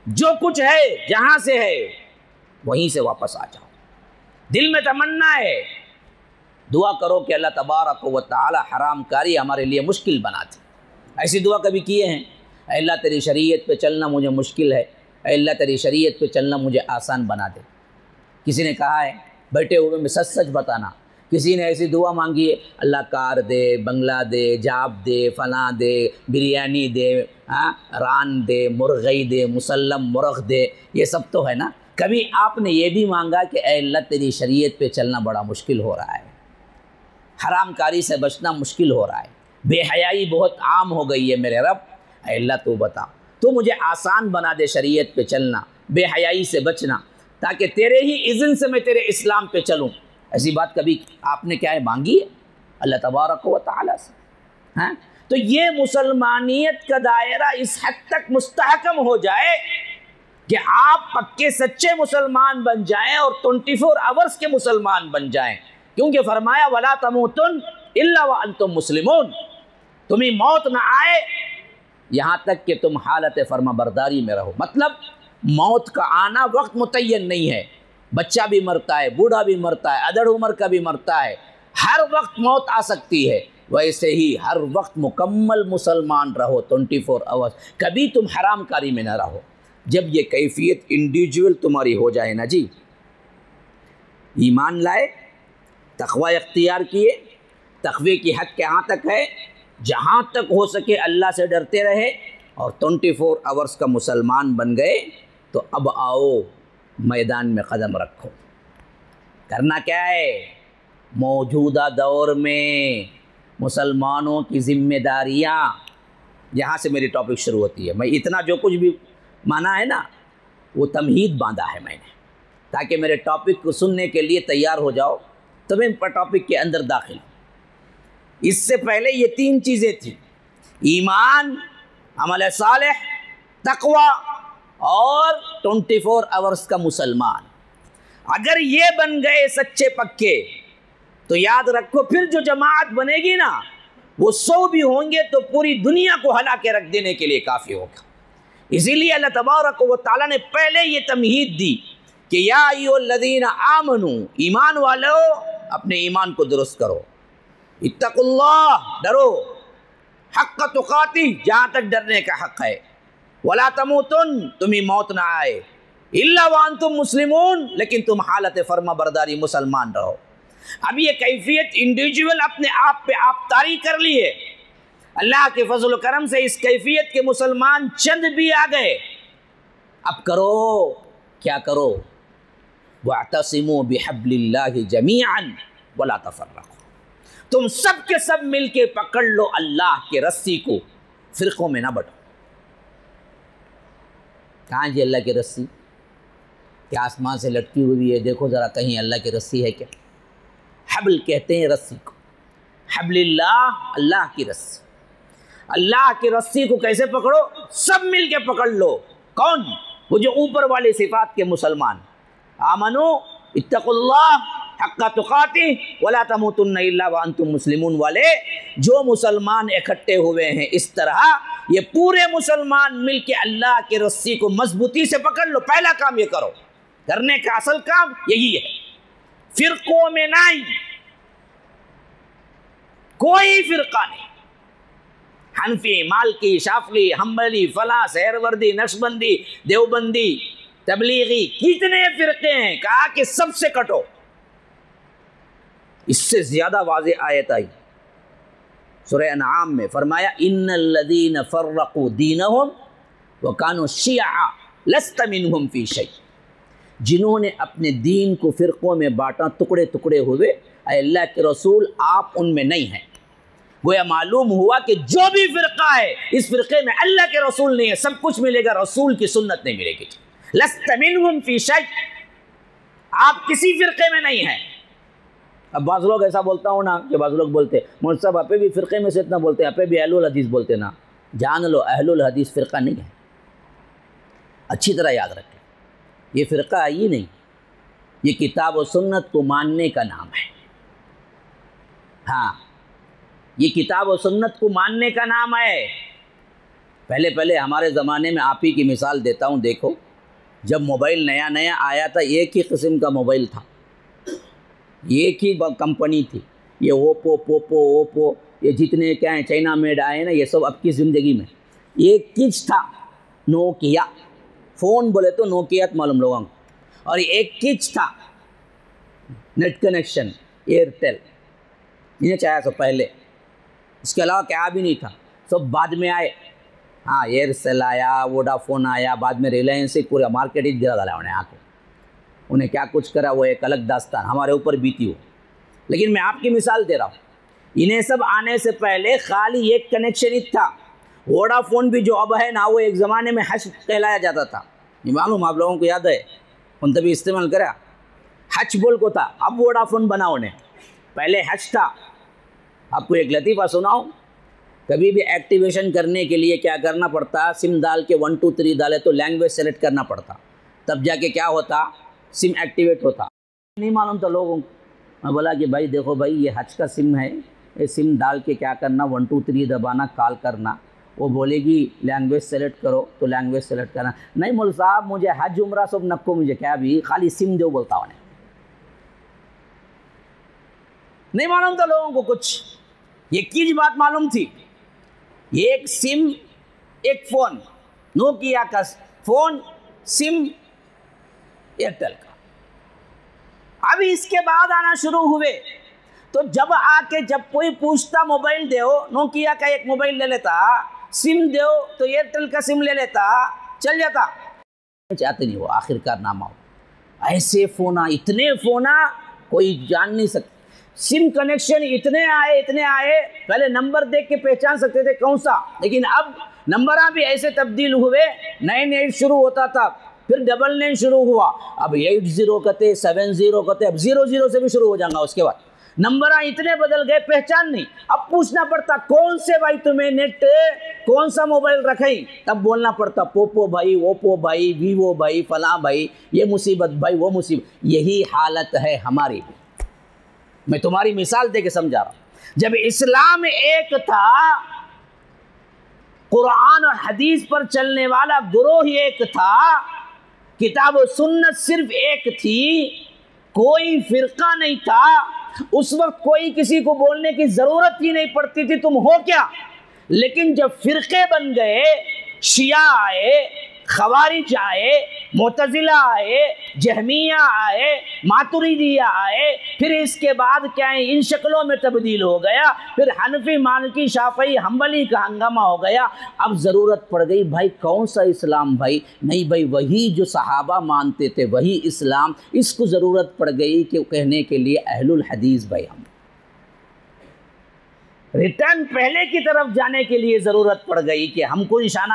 جو کچھ ہے جہاں سے ہے وہیں سے واپس آ جاؤ۔ دل میں تمنا ہے، دعا کرو کہ اللہ تبارک و تعالی حرام کاری ہمارے لیے مشکل بنا دے۔ ایسی دعا کبھی کیے ہیں؟ اے اللہ تیری شریعت پہ چلنا مجھے مشکل ہے، اے اللہ تیری شریعت پہ چلنا مجھے آسان بنا دے۔ کسی نے کہا ہے بیٹھے ہوئے میں سچ سچ بتانا، کسی نے ایسی دعا مانگی ہے اللہ کار دے، بنگلہ دے، جاب دے، فلاں دے، بریانی دے، ران دے، مرغی دے، مسلم مرغ دے، یہ سب تو ہے نا۔ کبھی آپ نے یہ بھی مانگا کہ اے اللہ تیری شریعت پہ چلنا بڑا مشکل ہو رہا ہے، حرام کاری سے بچنا مشکل ہو رہا ہے، بے حیائی بہت عام ہو گئی ہے میرے رب، اے اللہ تو بتا، تو مجھے آسان بنا دے شریعت پہ چلنا، بے حیائی سے بچنا، تاکہ تیرے ہی اذن سے میں تیرے اسلام پہ چلوں۔ ایسی بات کبھی آپ نے کیا ہے مانگی ہے اللہ تبارک و تعالیٰ سے؟ تو یہ مسلمانیت کا دائرہ اس حد تک مستحکم ہو جائے کہ آپ پکے سچے مسلمان بن جائیں اور 24 آورز کے مسلمان بن جائیں۔ کیونکہ فرمایا وَلَا تَمُوتُنَّ إِلَّا وَأَنْتُمْ مُسْلِمُونَ، تمہیں موت نہ آئے یہاں تک کہ تم حالت فرما برداری میں رہو۔ مطلب موت کا آنا وقت متعین نہیں ہے، بچہ بھی مرتا ہے، بوڑھا بھی مرتا ہے، ادڑ عمر کا بھی مرتا ہے، ہر وقت موت آ سکتی ہے۔ ویسے ہی ہر وقت مکمل مسلمان رہو 24 آورز، کبھی تم حرام کاری میں نہ رہو۔ جب یہ کیفیت انڈیویجول تمہاری ہو جائے نا جی، ایمان لائے، تقوی اختیار کیے، تقوی کی حد کہاں تک ہے؟ جہاں تک ہو سکے اللہ سے ڈرتے رہے اور 24 آورز کا مسلمان بن گئے، تو اب آؤ میدان میں قدم رکھو۔ کرنا کیا ہے؟ موجودہ دور میں مسلمانوں کی ذمہ داریاں، یہاں سے میری ٹاپک شروع ہوتی ہے۔ میں اتنا جو کچھ بھی مانا ہے نا وہ تمہید باندھا ہے میں نے، تاکہ میرے ٹاپک کو سننے کے لیے تیار ہو جاؤ، تو میں ٹاپک کے اندر داخل ہوں۔ اس سے پہلے یہ 3 چیزیں تھیں: ایمان، عمل صالح، تقوی اور 24 آورز کا مسلمان۔ اگر یہ بن گئے سچے پکے تو یاد رکھو پھر جو جماعت بنے گی نا، وہ 100 بھی ہوں گے تو پوری دنیا کو ہلا کے رکھ دینے کے لیے کافی ہوگا۔ اسی لیے اللہ تبارک و تعالیٰ نے پہلے یہ تمہید دی کہ یا ایھا الذین آمنوا، ایمان والو اپنے ایمان کو درست کرو، اتقوا اللہ، ڈرو، حق تقاتی، جہاں تک ڈرنے کا حق ہے، ولا تموتن، تمہیں موت نہ آئے، الا وانتم مسلمون، لیکن تم حالت فرما برداری مسلمان رہو۔ اب یہ کیفیت انڈیویجول اپنے آپ پہ آپ طاری کر لی ہے، اللہ کے فضل و کرم سے اس کیفیت کے مسلمان چند بھی آ گئے۔ اب کرو کیا کرو؟ وَاعْتَصِمُوا بِحَبْلِ اللَّهِ جَمِيعًا وَلَا تَفَرَّقُوا، تم سب کے سب مل کے پکڑ لو اللہ کے رسی کو، فرقوں میں نہ بٹو۔ کہاں جی اللہ کی رسی؟ کیا آسمان سے لٹکی ہوئی ہے؟ دیکھو ذرا کہیں اللہ کی رسی ہے کیا؟ حبل کہتے ہیں رسی کو، حبل اللہ، اللہ کی رسی۔ اللہ کی رسی کو کیسے پکڑو؟ سب مل کے پکڑ لو۔ کون؟ وہ جو اوپر والے صفات کے مسلمان، آمنو اتقوا اللہ حق تقاتہ ولا تموتن الا وانتم مسلمون والے، جو مسلمان اکٹھے ہوئے ہیں اس طرح، یہ پورے مسلمان مل کے اللہ کی رسی کو مضبوطی سے پکڑ لو۔ پہلا کام یہ کرو، کرنے کا اصل کام یہی ہے، فرقوں میں نہیں، کوئی فرقہ نہیں، حنفی، مالکی، شافعی، حنبلی، فلاں، سہروردی، نقشبندی، دیوبندی، تبلیغی، کتنے فرقے ہیں، کہا کہ سب سے کٹو۔ اس سے زیادہ واضح آیت آئی سورہ انعام میں، فرمایا ان الذین فرقوا دینہم وکانوا شیعا لست منہم فی شیء، جنہوں نے اپنے دین کو فرقوں میں بانٹا، ٹکڑے ٹکڑے ہوئے، اے اللہ کے رسول آپ ان میں نہیں ہیں۔ گویا معلوم ہوا کہ جو بھی فرقہ ہے اس فرقے میں اللہ کے رسول نہیں ہے، سب کچھ ملے گا، رسول کی سنت نہیں ملے گی۔ لست منہم فی شیء، آپ کسی فرقے میں نہیں ہیں۔ اب بعض لوگ ایسا بولتا ہوں نا کہ بعض لوگ بولتے مولوی صاحب آپ بھی فرقے میں سے اتنا بولتے ہیں، آپ بھی اہل الحدیث بولتے نا، جان لو اہل الحدیث فرقہ نہیں ہے، اچھی طرح یاد رکھیں، یہ فرقہ ہی نہیں، یہ کتاب و سنت کو ماننے کا نام ہے۔ ہاں، یہ کتاب و سنت کو ماننے کا نام ہے۔ پہلے ہمارے زمانے میں آپ ہی کی مثال دیتا ہوں، دیکھو جب موبائل نیا نیا آیا تھا، ایک ہی قسم کا موبائل تھا، ایک ہی کمپنی تھی، یہ اوپو، یہ جتنے کیا ہیں چائنا میڈ آئے ہیں نا، یہ سب اب کی زندگی میں ایک کچ تھا، نوکیا، فون بولے تو نوکیا معلوم لوگوں کو، اور ایک کچ تھا نیٹ کنیکشن ایئرٹیل، انہیں چاہیا سب پہلے، اس کے علاوہ کیا بھی نہیں تھا، سب بعد میں آئے۔ ہاں، ایئرسیل آیا، ووڈا فون آیا، بعد میں ریلائنس پورا مارکیٹ ہی گرا ڈالا انہیں آ کے، انہیں کیا کچھ کرا وہ ایک الگ داستان، ہمارے اوپر بیتی ہو۔ لیکن میں آپ کی مثال دے رہا ہوں، انہیں سب آنے سے پہلے خالی ایک کنیکشن ہی تھا۔ ووڈا فون بھی جو اب ہے نا، وہ ایک زمانے میں حج کہلایا جاتا تھا، یہ معلوم آپ لوگوں کو یاد ہے، ان تبھی استعمال کرا، حج بول کو تھا، اب ووڈا فون بنا انہیں، پہلے حج تھا۔ آپ کو ایک لطیفہ سناؤں، کبھی بھی ایکٹیویشن کرنے کے لیے کیا کرنا پڑتا، سم ڈال کے 1 2 3 ڈالے تو لینگویج سیلیکٹ کرنا پڑتا، تب جا کے کیا ہوتا، سم ایکٹیویٹ ہوتا، نہیں معلوم تھا لوگوں کو، میں بولا کہ بھائی دیکھو بھائی یہ حج کا سم ہے، یہ سم ڈال کے کیا کرنا 1 2 3 دبانا، کال کرنا. وہ بولے گی لینگویج سلیکٹ کرو تو لینگویج سلیکٹ کرنا. نہیں مول صاحب مجھے حج عمرہ سب نکو، مجھے کیا بھی خالی سم دو بولتا ہوں. نہیں معلوم تھا لوگوں کو کچھ، یہ کی بات معلوم تھی. ایک سم ایک فون، نوکیا کا فون، سم ایئرٹیل کا. ابھی اس کے بعد آنا شروع ہوئے تو جب آ کے جب کوئی پوچھتا موبائل دو، نوکیا کا ایک موبائل لے لیتا، سم دو تو ایئرٹیل کا سم لے لیتا، چل جاتا. چاہتے نہیں وہ آخر کار نامہ ہو. ایسے فونا، اتنے فونا کوئی جان نہیں سکتا. سم کنیکشن اتنے آئے، پہلے نمبر دیکھ کے پہچان سکتے تھے کون سا، لیکن اب نمبراں بھی ایسے تبدیل ہوئے. 98 شروع ہوتا تھا، پھر 99 شروع ہوا، اب 80 کہتے، 70 کہتے، اب 00 سے بھی شروع ہو جائیں گا. اس کے بعد نمبراں اتنے بدل گئے، پہچان نہیں. اب پوچھنا پڑتا کون سے بھائی تمہیں نیٹ کون سا موبائل رکھیں، تب بولنا پڑتا پوپو بھائی، اوپو بھائی، ویوو بھائی، فلاں بھائی، یہ مصیبت بھائی، وہ مصیبت. یہی حالت ہے ہماری بھی. میں تمہاری مثال دے کے سمجھا رہا ہوں. جب اسلام ایک تھا، قرآن اور حدیث پر چلنے والا گروہ ایک تھا، کتاب و سنت صرف ایک تھی، کوئی فرقہ نہیں تھا. اس وقت کوئی کسی کو بولنے کی ضرورت ہی نہیں پڑتی تھی تم ہو کیا. لیکن جب فرقے بن گئے، شیعہ آئے، خوارج آئے، معتزلہ آئے، جہمیہ آئے، ماتریدیہ آئے، پھر اس کے بعد کیا ہے ان شکلوں میں تبدیل ہو گیا، پھر حنفی، مالکی، شافعی، حنبلی کا ہنگامہ ہو گیا. اب ضرورت پڑ گئی بھائی کون سا اسلام بھائی؟ نہیں بھائی وہی جو صحابہ مانتے تھے وہی اسلام. اس کو ضرورت پڑ گئی کہ کہنے کے لیے اہل الحدیث بھائی. ہم ریٹرن پہلے کی طرف جانے کے لیے ضرورت پڑ گئی کہ ہم کو نشانہ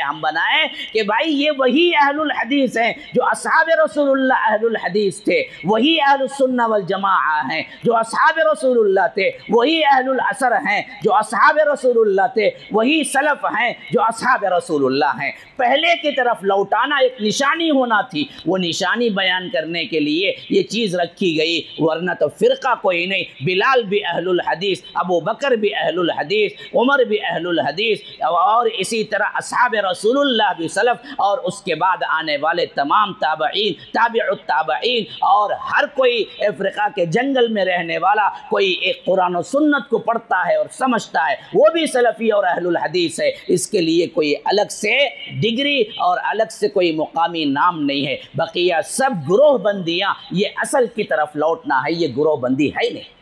ہم بنائے کہ بھائی یہ وہی اہل الحدیث ہیں جو اصحاب رسول اللہ اہل الحدیث تھے، وہی اہل السنہ والجماعہ ہیں جو اصحاب رسول اللہ تھے، وہی اہل العصر ہیں جو اصحاب رسول اللہ تھے، وہی سلف ہیں جو اصحاب رسول اللہ ہیں. پہلے کی طرف لوٹانا ایک نشانی ہونا تھی، وہ نشانی بیان کرنے کے لیے یہ چیز رکھی گئی، ورنہ تو فرقہ کوئی نہیں. بلال بھی اہل الحدیث، ابو بکر بھی اہل الحدیث، عمر بھی اہل الحدیث، اور اسی طرح اصحاب رسول اللہ بھی سلف، اور اس کے بعد آنے والے تمام تابعین، تابع التابعین، اور ہر کوئی افریقہ کے جنگل میں رہنے والا کوئی ایک قرآن و سنت کو پڑھتا ہے اور سمجھتا ہے، وہ بھی سلفی اور اہل الحدیث ہے. اس کے لیے کوئی الگ سے ڈگری اور الگ سے کوئی مقامی نام نہیں ہے. بقیہ سب گروہ بندیاں، یہ اصل کی طرف لوٹنا ہے، یہ گروہ بندی ہے نہیں.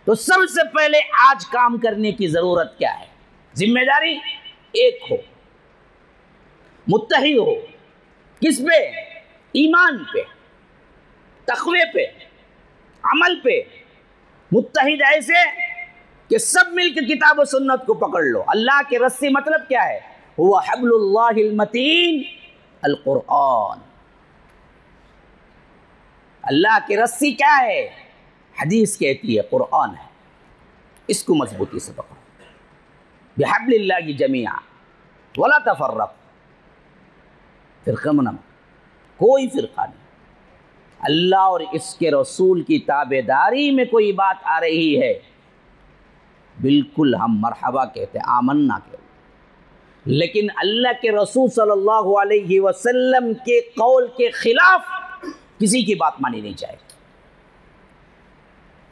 تو سب سے پہلے آج کام کرنے کی ضرورت کیا ہے؟ ذمہ داری ایک ہو، متحد ہو. کس پہ؟ ایمان پہ، تقوی پہ، عمل پہ. متحد ایسے کہ سب مل کے کتاب و سنت کو پکڑ لو. اللہ کے رسی مطلب کیا ہے؟ هو حبل اللہ المتین القرآن. اللہ کی رسی کیا ہے؟ حدیث کہتی ہے، قرآن ہے. اس کو مضبوطی سے پکڑو. بحبل اللہ جمیعا ولا تفرق. فرقہ منم کوئی فرقہ نہیں. اللہ اور اس کے رسول کی تابع داری میں کوئی بات آ رہی ہے، بالکل ہم مرحبا کہتے ہیں، آمنا کہتے ہیں. لیکن اللہ کے رسول صلی اللہ علیہ وسلم کے قول کے خلاف کسی کی بات مانی نہیں چاہیے.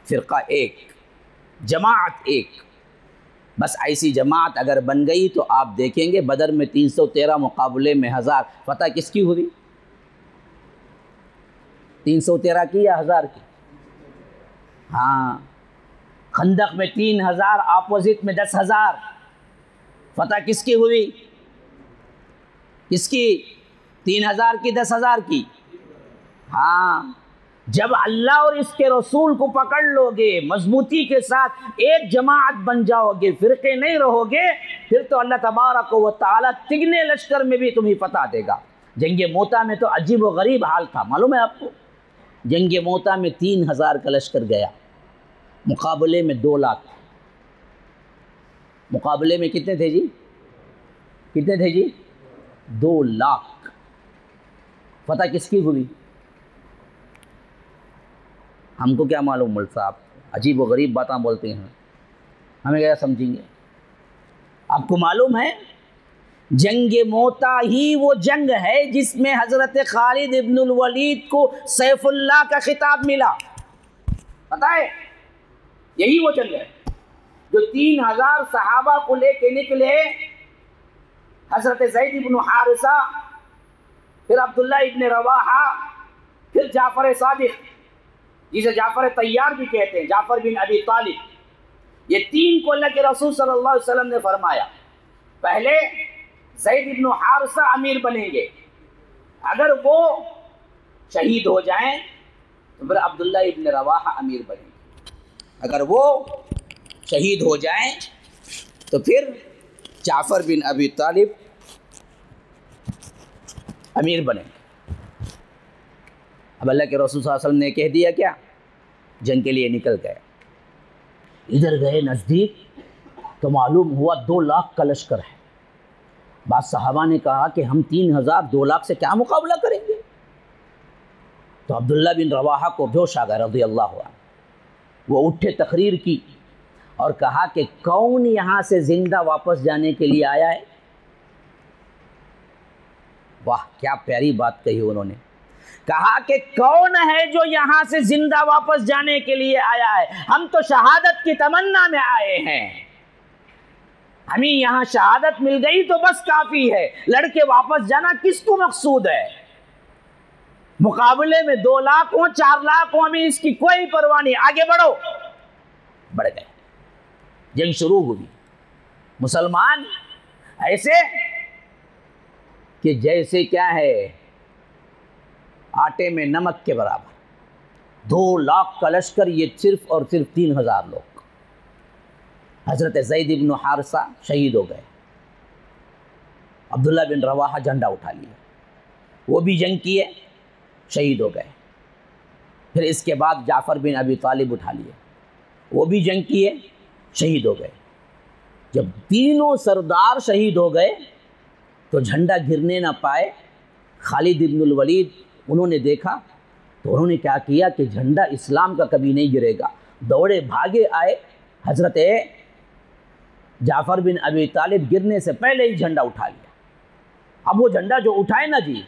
فرقہ ایک، جماعت ایک. بس ایسی جماعت اگر بن گئی تو آپ دیکھیں گے بدر میں 313 مقابلے میں 1000. فتح کس کی ہوئی؟ 313 کی یا 1000 کی؟ ہاں. خندق میں 3000، اپوزٹ میں 10,000. فتح کس کی ہوئی؟ کس کی؟ 3000 کی، 10,000 کی. ہاں. جب اللہ اور اس کے رسول کو پکڑ لو گے، مضبوطی کے ساتھ ایک جماعت بن جاؤ گے، فرقے نہیں رہو گے، پھر تو اللہ تبارک و تعالی تگنے لشکر میں بھی تمہیں فتح دے گا. جنگ موتا میں تو عجیب و غریب حال تھا، معلوم ہے آپ کو؟ جنگ موتا میں 3000 کا لشکر گیا، مقابلے میں 2 لاکھ. مقابلے میں کتنے تھے جی؟ کتنے تھے جی؟ 2 لاکھ. فتح کس کی ہوئی؟ ہم کو کیا معلوم مل صاحب، عجیب و غریب باتیں بولتے ہیں، ہمیں کیا سمجھیں گے؟ آپ کو معلوم ہے جنگ موتا ہی وہ جنگ ہے جس میں حضرت خالد ابن الولید کو سیف اللہ کا خطاب ملا، پتہ ہے؟ یہی وہ جنگ ہے جو 3000 صحابہ کو لے کے نکلے، حضرت زید ابن حارثہ، پھر عبداللہ ابن رواحہ، پھر جعفر صادق جسے جعفر طیار بھی کہتے ہیں، جعفر بن ابی طالب، یہ 3 کو اللہ کے رسول صلی اللہ علیہ وسلم نے فرمایا پہلے زید ابن حارثہ امیر بنیں گے، اگر وہ شہید ہو جائیں تو پھر عبداللہ ابن رواحہ امیر بنیں گے، اگر وہ شہید ہو جائیں تو پھر جعفر بن ابی طالب امیر بنیں گے۔ اب اللہ کے رسول صلی اللہ علیہ وسلم نے کہہ دیا کیا؟ جنگ کے لیے نکل گئے، ادھر گئے نزدیک تو معلوم ہوا 2 لاکھ کا لشکر ہے۔ بعض صحابہ نے کہا کہ ہم 3000 2 لاکھ سے کیا مقابلہ کریں گے؟ تو عبداللہ بن رواحہ کو بہوش آ گیا رضی اللہ عنہ، وہ اٹھے، تقریر کی اور کہا کہ کون یہاں سے زندہ واپس جانے کے لیے آیا ہے؟ واہ کیا پیاری بات کہی انہوں نے، کہا کہ کون ہے جو یہاں سے زندہ واپس جانے کے لیے آیا ہے؟ ہم تو شہادت کی تمنا میں آئے ہیں، ہمیں یہاں شہادت مل گئی تو بس کافی ہے، لڑکے واپس جانا کس کو مقصود ہے؟ مقابلے میں 2 لاکھ ہوں 4 لاکھ ہوں، ہمیں اس کی کوئی پرواہ نہیں، آگے بڑھو۔ بڑھ گئے، جنگ شروع ہوئی، مسلمان ایسے کہ جیسے کیا ہے آٹے میں نمک کے برابر، 2 لاکھ کا لشکر، یہ صرف اور صرف 3000 لوگ۔ حضرت زید بن حارثہ شہید ہو گئے، عبداللہ بن رواحہ جھنڈا اٹھا لیا، وہ بھی جنگ کیے، شہید ہو گئے۔ پھر اس کے بعد جعفر بن ابی طالب اٹھا لیے، وہ بھی جنگ کیے، شہید ہو گئے۔ جب تینوں سردار شہید ہو گئے تو جھنڈا گرنے نہ پائے، خالد ابن الولید انہوں نے دیکھا تو انہوں نے کیا کیا کہ جھنڈا اسلام کا کبھی نہیں گرے گا، دوڑے بھاگے آئے، حضرت جعفر بن ابی طالب گرنے سے پہلے ہی جھنڈا اٹھا لیا۔ اب وہ جھنڈا جو اٹھائے نا جی،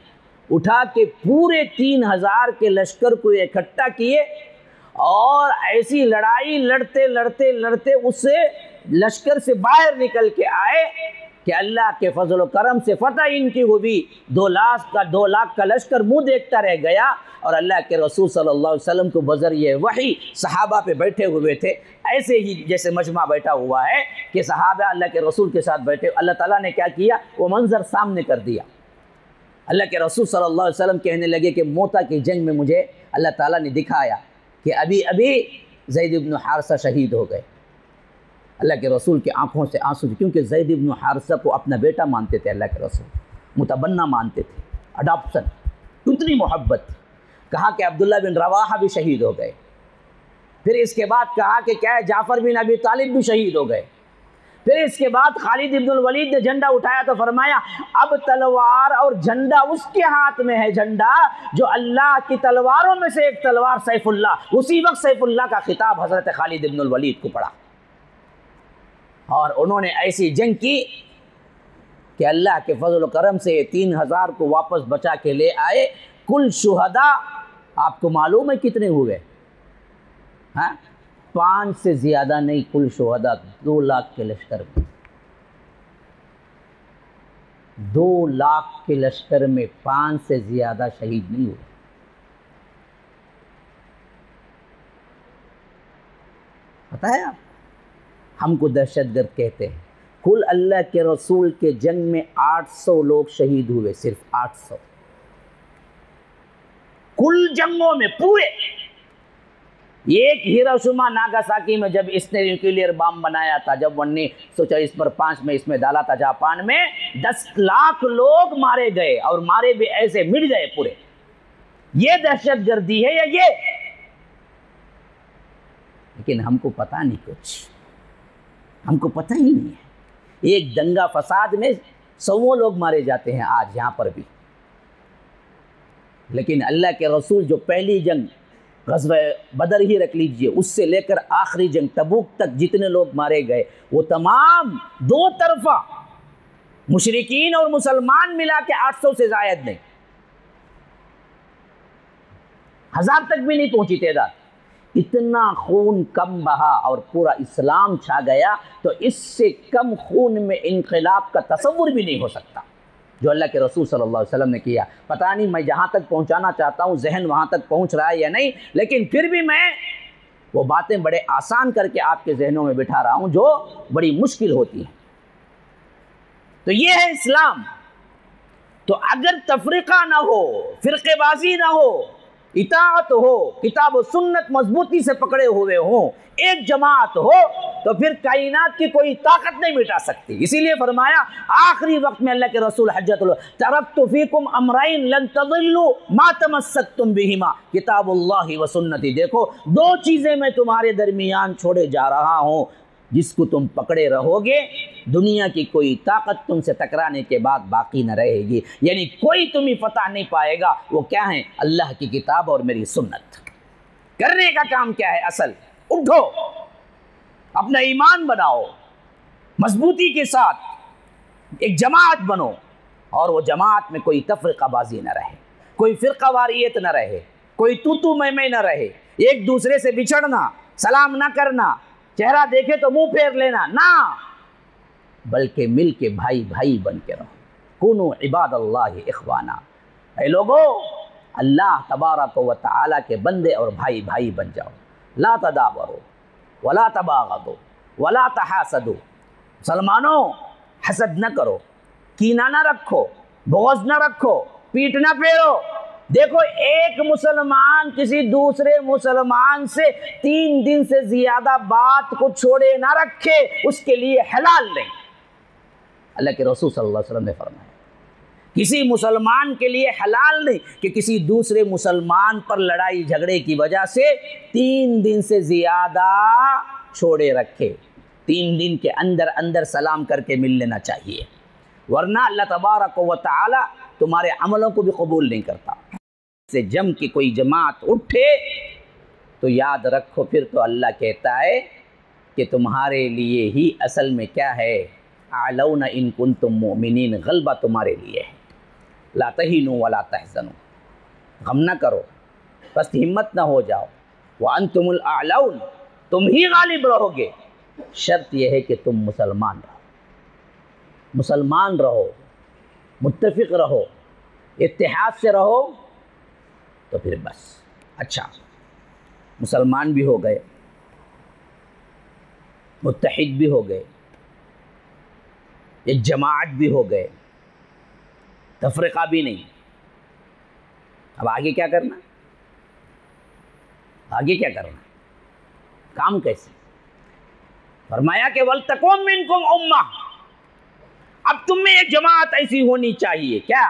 اٹھا کے پورے 3000 کے لشکر کو اکٹھا کیے اور ایسی لڑائی لڑتے لڑتے لڑتے اس سے لشکر سے باہر نکل کے آئے کہ اللہ کے فضل و کرم سے فتح ان کی ہوئی، 2 لاکھ کا لشکر منہ دیکھتا رہ گیا، اور اللہ کے رسول صلی اللہ علیہ وسلم کو بذریعہ وحی صحابہ پہ بیٹھے ہوئے تھے، ایسے ہی جیسے مجمع بیٹھا ہوا ہے کہ صحابہ اللہ کے رسول کے ساتھ بیٹھے، اللہ تعالیٰ نے کیا کیا؟ وہ منظر سامنے کر دیا۔ اللہ کے رسول صلی اللہ علیہ وسلم کہنے لگے کہ موتا کی جنگ میں مجھے اللہ تعالیٰ نے دکھایا کہ ابھی زید بن حارثہ شہید ہو گئے۔ اللہ کے رسول کی آنکھوں سے آنسو، کیونکہ زید بن حارثہ کو اپنا بیٹا مانتے تھے، اللہ کے رسول متبنہ مانتے تھے، اڈاپشن، اتنی محبت تھی۔ کہا کہ عبداللہ بن رواحہ بھی شہید ہو گئے۔ پھر اس کے بعد کہا کہ کیا ہے، جعفر بن ابی طالب بھی شہید ہو گئے۔ پھر اس کے بعد خالد ابن الولید نے جھنڈا اٹھایا تو فرمایا اب تلوار اور جھنڈا اس کے ہاتھ میں ہے، جھنڈا جو اللہ کی تلواروں میں سے ایک تلوار سیف اللہ، اسی وقت سیف اللہ کا خطاب حضرت خالد ابن الولید کو پڑھا، اور انہوں نے ایسی جنگ کی کہ اللہ کے فضل و کرم سے 3000 کو واپس بچا کے لے آئے۔ کل شہداء آپ کو معلوم ہے کتنے ہوئے؟ 5 سے زیادہ نہیں، کل شہداء 2 لاکھ کے لشکر میں، 2 لاکھ کے لشکر میں 5 سے زیادہ شہید نہیں ہوئے۔ پتہ ہے آپ، ہم کو دہشت گرد کہتے ہیں، کل اللہ کے رسول کے جنگ میں 800 لوگ شہید ہوئے، صرف 800 کل جنگوں میں پورے۔ ایک ہیروشیما ناگاساکی میں جب اس نے نیوکلیئر بام بنایا تھا، جب 1940 پر 5 میں اس میں ڈالا تھا جاپان میں، 10 لاکھ لوگ مارے گئے، اور مارے بھی ایسے مٹ گئے پورے۔ یہ دہشت گردی ہے یا یہ؟ لیکن ہم کو پتہ نہیں، کچھ ہم کو پتہ ہی نہیں ہے۔ ایک دنگا فساد میں 100 لوگ مارے جاتے ہیں آج یہاں پر بھی، لیکن اللہ کے رسول جو پہلی جنگ غزوہ بدر ہی رکھ لیجئے، اس سے لے کر آخری جنگ تبوک تک جتنے لوگ مارے گئے وہ تمام دو طرفہ مشرکین اور مسلمان ملا کے 800 سے زائد نہیں، 1000 تک بھی نہیں پہنچی تعداد۔ اتنا خون کم بہا اور پورا اسلام چھا گیا، تو اس سے کم خون میں انقلاب کا تصور بھی نہیں ہو سکتا جو اللہ کے رسول صلی اللہ علیہ وسلم نے کیا۔ پتہ نہیں میں جہاں تک پہنچانا چاہتا ہوں ذہن وہاں تک پہنچ رہا ہے یا نہیں، لیکن پھر بھی میں وہ باتیں بڑے آسان کر کے آپ کے ذہنوں میں بٹھا رہا ہوں جو بڑی مشکل ہوتی ہیں۔ تو یہ ہے اسلام۔ تو اگر تفرقہ نہ ہو، فرقے بازی نہ ہو، اطاعت ہو، کتاب و سنت مضبوطی سے پکڑے ہوئے ہوں، ایک جماعت ہو، تو پھر کائنات کی کوئی طاقت نہیں مٹا سکتی۔ اسی لیے فرمایا آخری وقت میں اللہ کے رسول حجۃ اللہ، ترکت فیکم امرین لن تضلوا ما تمسکتم بہما کتاب اللہ و سنتی۔ دیکھو دو چیزیں میں تمہارے درمیان چھوڑے جا رہا ہوں، جس کو تم پکڑے رہو گے دنیا کی کوئی طاقت تم سے ٹکرانے کے بعد باقی نہ رہے گی، یعنی کوئی تمہیں فتح نہیں پائے گا۔ وہ کیا ہیں؟ اللہ کی کتاب اور میری سنت۔ کرنے کا کام کیا ہے؟ اصل اٹھو، اپنا ایمان بناؤ، مضبوطی کے ساتھ ایک جماعت بنو، اور وہ جماعت میں کوئی تفرقہ بازی نہ رہے، کوئی فرقہ واریت نہ رہے، کوئی تو میں نہ رہے، ایک دوسرے سے بچھڑنا، سلام نہ کرنا، چہرہ دیکھے تو منہ پھیر لینا، نہ، بلکہ مل کے بھائی بھائی بن کے رہو۔ کونوا عباد اللہ اخوانا، اے لوگو اللہ تبارک و تعالی کے بندے اور بھائی بھائی بن جاؤ۔ لا تدابروا ولا تباغضوا ولا تحاسدوا، مسلمانوں حسد نہ کرو، کینہ نہ رکھو، بغض نہ رکھو، پیٹ نہ پھیرو۔ دیکھو ایک مسلمان کسی دوسرے مسلمان سے 3 دن سے زیادہ بات کو چھوڑے نہ رکھے، اس کے لیے حلال نہیں۔ اللہ کے رسول صلی اللہ علیہ وسلم نے فرمایا کسی مسلمان کے لیے حلال نہیں کہ کسی دوسرے مسلمان پر لڑائی جھگڑے کی وجہ سے 3 دن سے زیادہ چھوڑے رکھے۔ 3 دن کے اندر سلام کر کے مل لینا چاہیے، ورنہ اللہ تبارک و تعالی تمہارے عملوں کو بھی قبول نہیں کرتا۔ سے جم کی کوئی جماعت اٹھے تو یاد رکھو پھر تو اللہ کہتا ہے کہ تمہارے لیے ہی اصل میں کیا ہے؟ اعلون ان کنتم مؤمنین، غلبہ تمہارے لیے ہے۔ لا تہینوا ولا تحزنوا، غم نہ کرو، بس ہمت نہ ہو جاؤ۔ وانتم الاعلون، تم ہی غالب رہو گے، شرط یہ ہے کہ تم مسلمان رہو، مسلمان رہو، متفق رہو، اتحاد سے رہو، تو پھر بس اچھا مسلمان بھی ہو گئے، متحد بھی ہو گئے، ایک جماعت بھی ہو گئے، تفرقہ بھی نہیں۔ اب آگے کیا کرنا؟ آگے کیا کرنا؟ کام کیسے؟ فرمایا کہ وَلْتَكُن مِّنكُمْ أُمَّةٌ، اب تم میں ایک جماعت ایسی ہونی چاہیے، کیا؟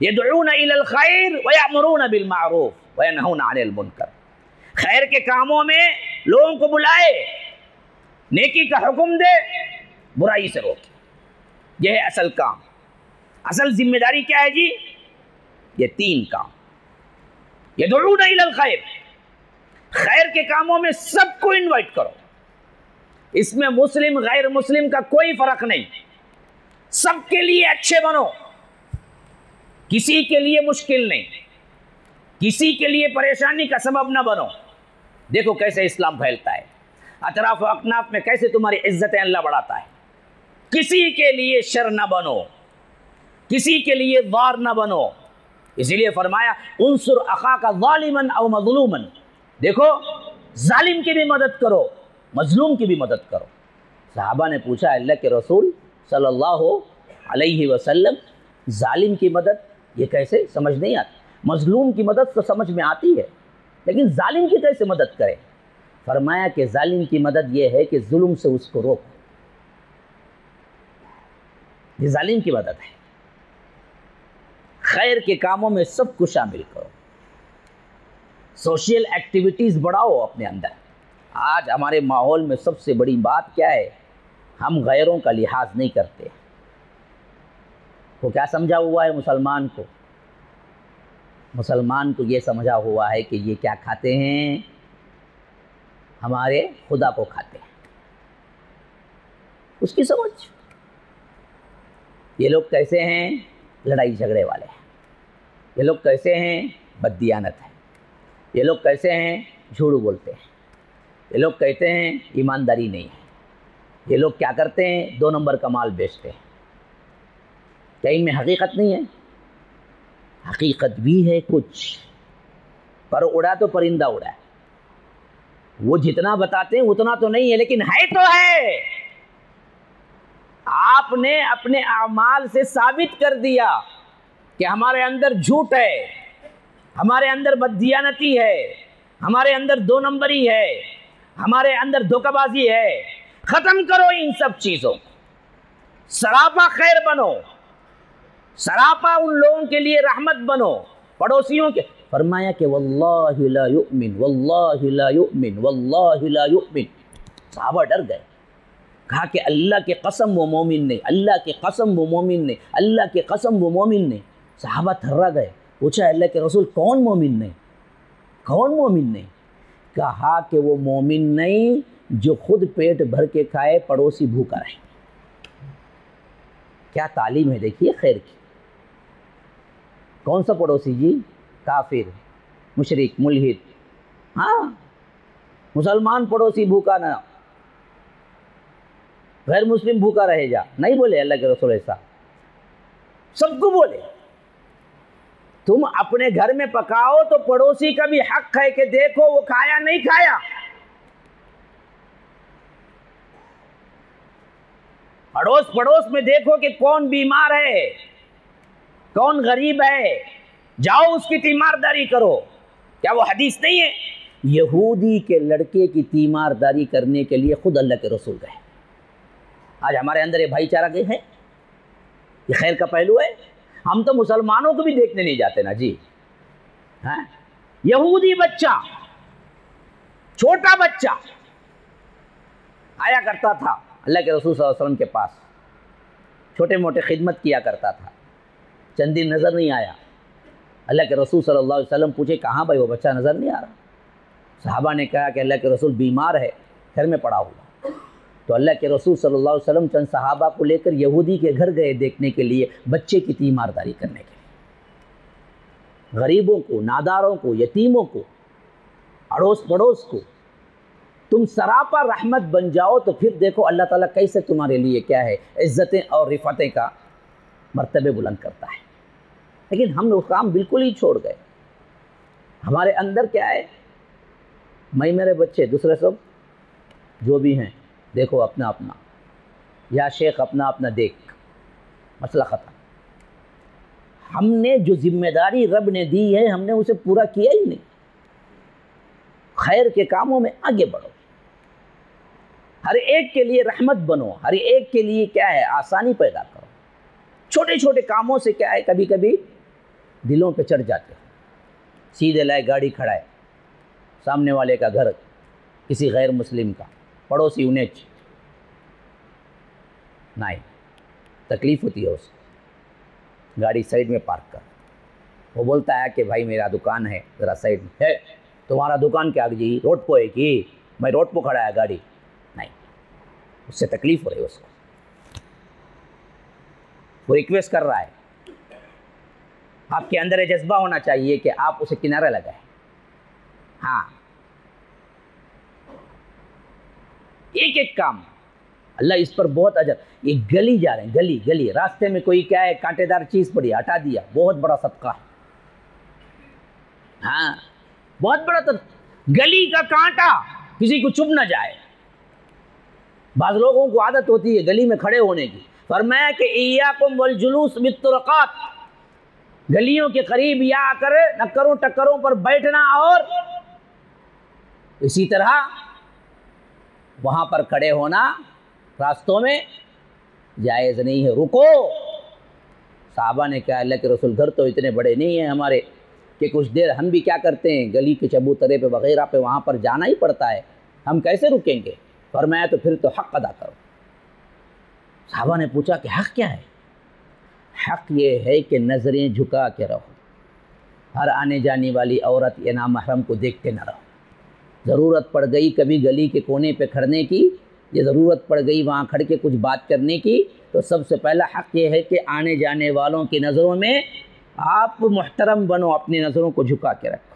يدعون إلى الخير ويأمرون بالمعروف وينهون عن المنکر، خیر کے کاموں میں لوگوں کو بلائے، نیکی کا حکم دے، برائی سے روکے۔ یہ ہے اصل کام۔ اصل ذمہ داری کیا ہے جی؟ یہ 3 کام۔ يدعون إلى الخير، خیر کے کاموں میں سب کو انوائٹ کرو، اس میں مسلم غیر مسلم کا کوئی فرق نہیں، سب کے لیے اچھے بنو، کسی کے لیے مشکل نہیں، کسی کے لیے پریشانی کا سبب نہ بنو۔ دیکھو کیسے اسلام پھیلتا ہے، اطراف و اکناف میں کیسے تمہاری عزتیں اللہ بڑھاتا ہے۔ کسی کے لیے شر نہ بنو، کسی کے لیے ضار نہ بنو۔ اسی لیے فرمایا انصر اخاک ظالما او مظلوما، دیکھو ظالم کی بھی مدد کرو، مظلوم کی بھی مدد کرو۔ صحابہ نے پوچھا اللہ کے رسول صلی اللہ علیہ وسلم ظالم کی مدد یہ کیسے؟ سمجھ نہیں آتی۔ مظلوم کی مدد تو سمجھ میں آتی ہے، لیکن ظالم کی کیسے مدد کرے؟ فرمایا کہ ظالم کی مدد یہ ہے کہ ظلم سے اس کو روکو، یہ ظالم کی مدد ہے۔ خیر کے کاموں میں سب کو شامل کرو، سوشل ایکٹیویٹیز بڑھاؤ اپنے اندر۔ آج ہمارے ماحول میں سب سے بڑی بات کیا ہے؟ ہم غیروں کا لحاظ نہیں کرتے۔ وہ کیا سمجھا ہوا ہے مسلمان کو؟ مسلمان کو یہ سمجھا ہوا ہے کہ یہ کیا کھاتے ہیں؟ ہمارے خدا کو کھاتے ہیں. اس کی سمجھ. یہ لوگ کیسے ہیں؟ لڑائی جھگڑے والے ہیں. یہ لوگ کیسے ہیں؟ بددیانت ہیں. یہ لوگ کیسے ہیں؟ جھوٹ بولتے ہیں. یہ لوگ کہتے ہیں ایمانداری نہیں ہے. یہ لوگ کیا کرتے ہیں؟ 2 نمبر کا مال بیچتے ہیں. کیا ان میں حقیقت نہیں ہے؟ حقیقت بھی ہے کچھ. پر اڑا تو پرندہ اڑا ہے. وہ جتنا بتاتے ہیں اتنا تو نہیں ہے، لیکن ہے تو ہے. آپ نے اپنے اعمال سے ثابت کر دیا کہ ہمارے اندر جھوٹ ہے، ہمارے اندر بددیانتی ہے، ہمارے اندر 2 نمبری ہے، ہمارے اندر دھوکہ بازی ہے. ختم کرو ان سب چیزوں. سراپا خیر بنو، سراپا ان لوگوں کے لیے رحمت بنو، پڑوسیوں کے. فرمایا کہ واللہ لا یؤمن، واللہ لا یؤمن، واللہ لا یؤمن. صحابہ ڈر گئے. کہا کہ اللہ کے قسم وہ مومن نہیں، اللہ کے قسم وہ مومن نہیں، اللہ کے قسم وہ مومن نہیں. صحابہ تھرا گئے. پوچھا اللہ کے رسول کون مومن نہیں؟ کون مومن نہیں؟ کہا کہ وہ مومن نہیں جو خود پیٹ بھر کے کھائے، پڑوسی بھوکا رہے. کیا تعلیم ہے دیکھیے خیر کی. کون سا پڑوسی جی؟ کافر، مشرک، ملحد. ہاں، مسلمان پڑوسی بھوکا نہ، غیر مسلم بھوکا رہے جا. نہیں بولے اللہ کے رسول ایسا، سب کو بولے. تم اپنے گھر میں پکاؤ تو پڑوسی کا بھی حق ہے کہ دیکھو وہ کھایا نہیں کھایا. اڑوس پڑوس میں دیکھو کہ کون بیمار ہے، کون غریب ہے، جاؤ اس کی تیمارداری کرو. کیا وہ حدیث نہیں ہے؟ یہودی کے لڑکے کی تیمارداری کرنے کے لیے خود اللہ کے رسول گئے. آج ہمارے اندر یہ بھائی چارہ ہے، یہ خیر کا پہلو ہے. ہم تو مسلمانوں کو بھی دیکھنے نہیں جاتے نا جی. ہاں، یہودی بچہ، چھوٹا بچہ آیا کرتا تھا اللہ کے رسول صلی اللہ علیہ وسلم کے پاس، چھوٹے موٹے خدمت کیا کرتا تھا. چند دن نظر نہیں آیا. اللہ کے رسول صلی اللہ علیہ وسلم پوچھے کہاں بھائی وہ بچہ نظر نہیں آ رہا؟ صحابہ نے کہا کہ اللہ کے رسول بیمار ہے، گھر میں پڑا ہوا. تو اللہ کے رسول صلی اللہ علیہ وسلم چند صحابہ کو لے کر یہودی کے گھر گئے دیکھنے کے لیے، بچے کی تیمارداری کرنے کے لیے. غریبوں کو، ناداروں کو، یتیموں کو، اڑوس پڑوس کو تم سراپا رحمت بن جاؤ تو پھر دیکھو اللہ تعالیٰ کیسے تمہارے لیے کیا ہے عزتیں اور رفعتیں کا مرتبے بلند کرتا ہے. لیکن ہم وہ کام بالکل ہی چھوڑ گئے. ہمارے اندر کیا ہے؟ میں میرے بچے، دوسرے سب جو بھی ہیں دیکھو اپنا اپنا، یا شیخ اپنا اپنا دیکھ، مسئلہ ختم. ہم نے جو ذمہ داری رب نے دی ہے ہم نے اسے پورا کیا ہی نہیں. خیر کے کاموں میں آگے بڑھو، ہر ایک کے لیے رحمت بنو، ہر ایک کے لیے کیا ہے آسانی پیدا کرو. چھوٹے چھوٹے کاموں سے کیا ہے کبھی کبھی دلوں پہ چڑھ جاتے ہیں. سیدھے لائے گاڑی کھڑا ہے، سامنے والے کا گھر کسی غیر مسلم کا، پڑوسی انہیں نہیں تکلیف ہوتی ہے اس کو. گاڑی سائڈ میں پارک کر. وہ بولتا ہے کہ بھائی میرا دکان ہے ذرا سائڈ میں ہے. تمہارا دکان کیا جی روڈ پہ ہے کہ میں روڈ پہ کھڑا ہے گاڑی نہیں. اس سے تکلیف ہو رہی ہے اس کو. وہ ریکویسٹ کر رہا ہے. آپ کے اندر یہ جذبہ ہونا چاہیے کہ آپ اسے کنارہ لگائیں. ہاں، ایک ایک کام اللہ اس پر بہت اجر. یہ گلی جا رہے ہیں، گلی گلی راستے میں کوئی کیا ہے کانٹے دار چیز پڑی ہٹا دیا، بہت بڑا صدقہ ہے. ہاں، بہت بڑا. گلی کا کانٹا کسی کو چبھ نہ جائے. بعض لوگوں کو عادت ہوتی ہے گلی میں کھڑے ہونے کی. فرمایا کہ ایاکم والجلوس بالطرقات، گلیوں کے قریب یا کر نکروں ٹکروں پر بیٹھنا اور اسی طرح وہاں پر کھڑے ہونا راستوں میں جائز نہیں ہے. رکو. صحابہ نے کہا اللہ کے رسول گھر تو اتنے بڑے نہیں ہیں ہمارے کہ کچھ دیر ہم بھی کیا کرتے ہیں گلی کے چبوترے پہ وغیرہ پہ وہاں پر جانا ہی پڑتا ہے، ہم کیسے رکیں گے؟ فرمایا تو پھر تو حق ادا کرو. صحابہ نے پوچھا کہ حق کیا ہے؟ حق یہ ہے کہ نظریں جھکا کے رہو، ہر آنے جانے والی عورت یا نامحرم کو دیکھتے نہ رہو. ضرورت پڑ گئی کبھی گلی کے کونے پہ کھڑنے کی، یہ ضرورت پڑ گئی وہاں کھڑ کے کچھ بات کرنے کی، تو سب سے پہلا حق یہ ہے کہ آنے جانے والوں کی نظروں میں آپ محترم بنو، اپنی نظروں کو جھکا کے رکھو.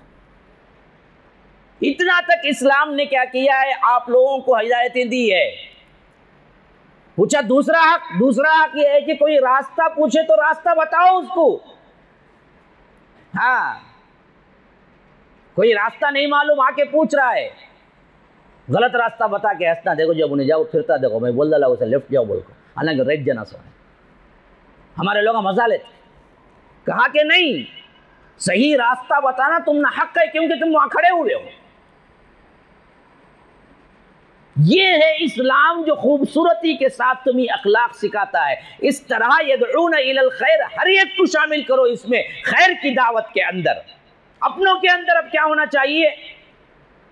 اتنا تک اسلام نے کیا کیا ہے، آپ لوگوں کو ہدایتیں دی ہے. پوچھا دوسرا حق یہ ہے کہ کوئی راستہ پوچھے تو راستہ بتاؤ اس کو. ہاں، کوئی راستہ نہیں معلوم آ کے پوچھ رہا ہے، غلط راستہ بتا کے ہنسنا، دیکھو جب انہیں جاؤ پھرتا دیکھو میں بول ڈالا اسے لیفٹ جاؤ بول کو، حالانکہ ریٹ جانا سو ہے. ہمارے لوگ مزہ لیتے، کہا کہ نہیں، صحیح راستہ بتانا تم نہ حق ہے کیونکہ تم وہاں کھڑے ہوئے ہو. یہ ہے اسلام جو خوبصورتی کے ساتھ تمہیں اخلاق سکھاتا ہے. اس طرح یدعون الی الخیر، ہر ایک کو شامل کرو اس میں، خیر کی دعوت کے اندر. اپنوں کے اندر اب کیا ہونا چاہیے؟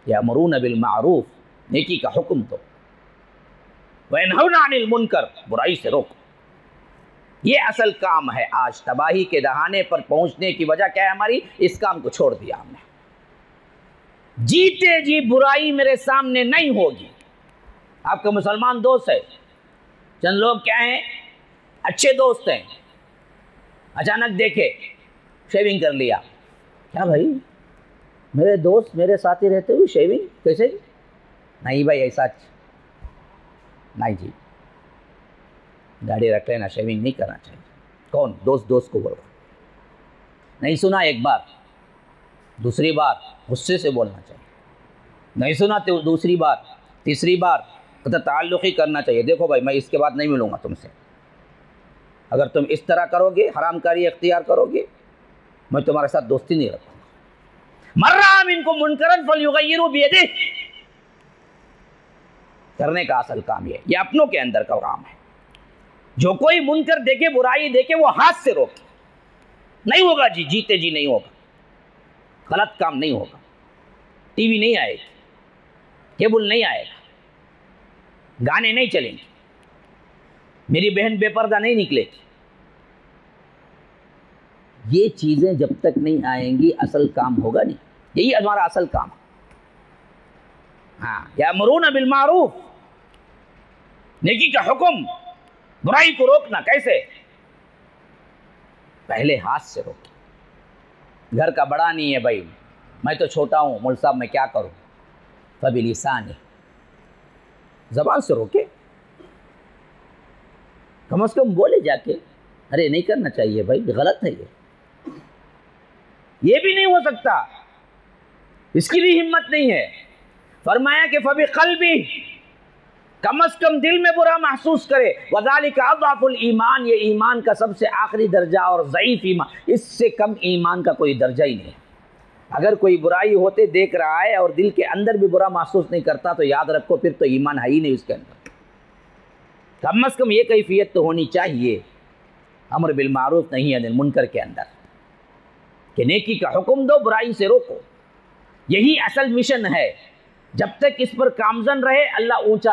یامرون بالمعروف، نیکی کا حکم دو، وینہون عن المنکر، برائی سے روکو. یہ اصل کام ہے. آج تباہی کے دہانے پر پہنچنے کی وجہ کیا ہے ہماری؟ اس کام کو چھوڑ دیا ہم نے. جیتے جی برائی میرے سامنے نہیں ہوگی. آپ کا مسلمان دوست ہے، چند لوگ کیا ہیں، اچھے دوست ہیں، اچانک دیکھے شیونگ کر لیا. کیا بھائی، میرے دوست میرے ساتھی رہتے ہوئے شیونگ کیسے؟ نہیں بھائی ایسا نہیں جی، داڑھی رکھ لینا، شیونگ نہیں کرنا چاہیے. کون دوست کو بول رہا؟ نہیں سنا ایک بار، دوسری بار غصے سے بولنا چاہیے. نہیں سنا تو دوسری بار، تیسری بار تعلق ہی کرنا چاہیے. دیکھو بھائی میں اس کے بعد نہیں ملوں گا تم سے، اگر تم اس طرح کرو گے، حرام کاری اختیار کرو گے، میں تمہارے ساتھ دوستی نہیں رکھوں گا. من رأى منکم منکرا فلیغیرہ بیدہ، کرنے کا اصل کام یہ اپنوں کے اندر کا کام ہے. جو کوئی منکر دیکھے، برائی دیکھے، وہ ہاتھ سے روکے. نہیں ہوگا جی، جیتے جی نہیں ہوگا، غلط کام نہیں ہوگا. ٹی وی نہیں آئے گی، کیبل نہیں آئے گا، گانے نہیں چلیں گے، میری بہن بے پردہ نہیں نکلے گی. یہ چیزیں جب تک نہیں آئیں گی اصل کام ہوگا نہیں. یہی ہمارا اصل کام. ہاں، یامرون بالمعروف، نیکی کا حکم، برائی کو روکنا. کیسے؟ پہلے ہاتھ سے روکے. گھر کا بڑا نہیں ہے بھائی، میں تو چھوٹا ہوں، مول صاحب میں کیا کروں؟ فبلسانہ، زبان سے روکے. کم از کم بولے جا کے، ارے نہیں کرنا چاہیے بھائی، غلط ہے یہ بھی نہیں ہو سکتا، اس کی بھی ہمت نہیں ہے. فرمایا کہ فبقلبہ، کم از کم دل میں برا محسوس کرے. وذالک اضعف الایمان، یہ ایمان کا سب سے آخری درجہ اور ضعیف ایمان، اس سے کم ایمان کا کوئی درجہ ہی نہیں. اگر کوئی برائی ہوتے دیکھ رہا ہے اور دل کے اندر بھی برا محسوس نہیں کرتا تو یاد رکھو پھر تو ایمان ہے ہی نہیں اس کے اندر. کم از کم یہ کیفیت تو ہونی چاہیے امر بالمعروف نہی عن المنکر کے اندر، کہ نیکی کا حکم دو، برائی سے روکو. یہی اصل مشن ہے. جب تک اس پر کامزن رہے اللہ اونچا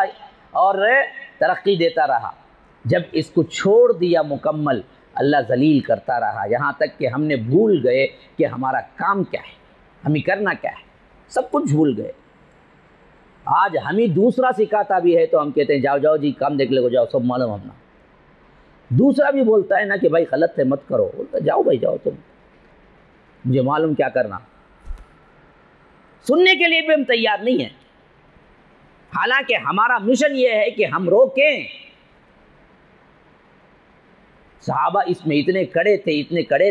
اور ترقی دیتا رہا. جب اس کو چھوڑ دیا مکمل، اللہ ذلیل کرتا رہا، یہاں تک کہ ہم نے بھول گئے کہ ہمارا کام کیا ہے، ہمیں کرنا کیا ہے، سب کچھ بھول گئے. آج ہمیں دوسرا سکھاتا بھی ہے تو ہم کہتے ہیں جاؤ جاؤ جی کام دیکھ لے کو، جاؤ سب معلوم ہم نا. دوسرا بھی بولتا ہے نا کہ بھائی غلط ہے مت کرو، بولتا جاؤ بھائی جاؤ، تم مجھے معلوم کیا کرنا. سننے کے لیے بھی ہم تیار نہیں ہیں، حالانکہ ہمارا مشن یہ ہے کہ ہم روکیں. صحابہ اس میں اتنے کڑے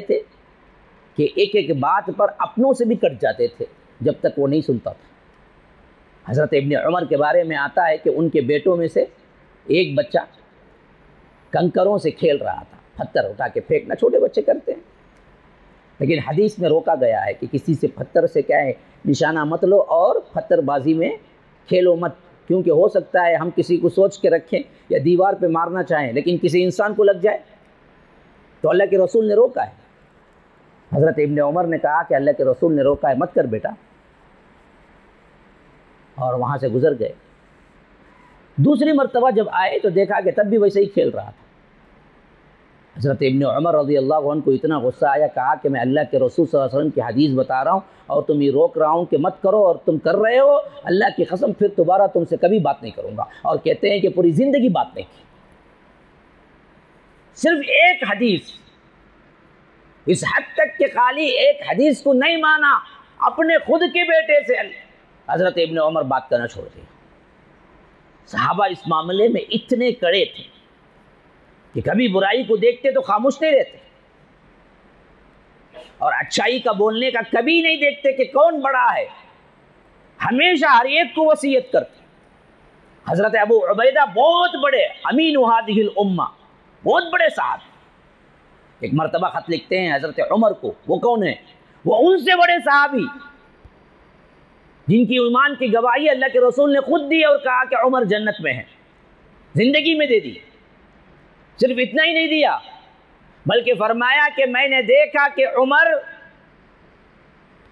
تھے کہ ایک ایک بات پر اپنوں سے بھی کٹ جاتے تھے جب تک وہ نہیں سنتا تھا. حضرت ابن عمر کے بارے میں آتا ہے کہ ان کے بیٹوں میں سے ایک بچہ کنکروں سے کھیل رہا تھا، پتھر اٹھا کے پھینکنا چھوٹے بچے کرتے ہیں، لیکن حدیث میں روکا گیا ہے کہ کسی سے پتھر سے کیا ہے نشانہ مت لو اور پتھر بازی میں کھیلو مت، کیونکہ ہو سکتا ہے ہم کسی کو سوچ کے رکھیں یا دیوار پہ مارنا چاہیں لیکن کسی انسان کو لگ جائے. تو اللہ کے رسول نے روکا ہے. حضرت ابن عمر نے کہا کہ اللہ کے رسول نے روکا ہے، مت کر بیٹا، اور وہاں سے گزر گئے. دوسری مرتبہ جب آئے تو دیکھا کہ تب بھی ویسے ہی کھیل رہا تھا. حضرت ابن عمر رضی اللہ عنہ کو اتنا غصہ آیا، کہا کہ میں اللہ کے رسول صلی اللہ علیہ وسلم کی حدیث بتا رہا ہوں اور تم یہ روک رہا ہوں کہ مت کرو، اور تم کر رہے ہو، اللہ کی قسم پھر دوبارہ تم سے کبھی بات نہیں کروں گا۔ اور کہتے ہیں کہ پوری زندگی بات نہیں کی، صرف ایک حدیث، اس حد تک کہ خالی ایک حدیث کو نہیں مانا، اپنے خود کے بیٹے سے حضرت ابن عمر بات کرنا چھوڑ دیا۔ صحابہ اس معاملے میں اتنے کڑے تھے کہ کبھی برائی کو دیکھتے تو خاموش نہیں رہتے، اور اچھائی کا بولنے کا کبھی نہیں دیکھتے کہ کون بڑا ہے، ہمیشہ ہر ایک کو وصیت کرتے۔ حضرت ابو عبیدہ بہت بڑے امین هذه الامہ، بہت بڑے صاحب، ایک مرتبہ خط لکھتے ہیں حضرت عمر کو۔ وہ کون ہیں؟ وہ ان سے بڑے صحابی جن کی ایمان کی گواہی اللہ کے رسول نے خود دی اور کہا کہ عمر جنت میں ہیں، زندگی میں دے دی۔ صرف اتنا ہی نہیں دیا، بلکہ فرمایا کہ میں نے دیکھا کہ عمر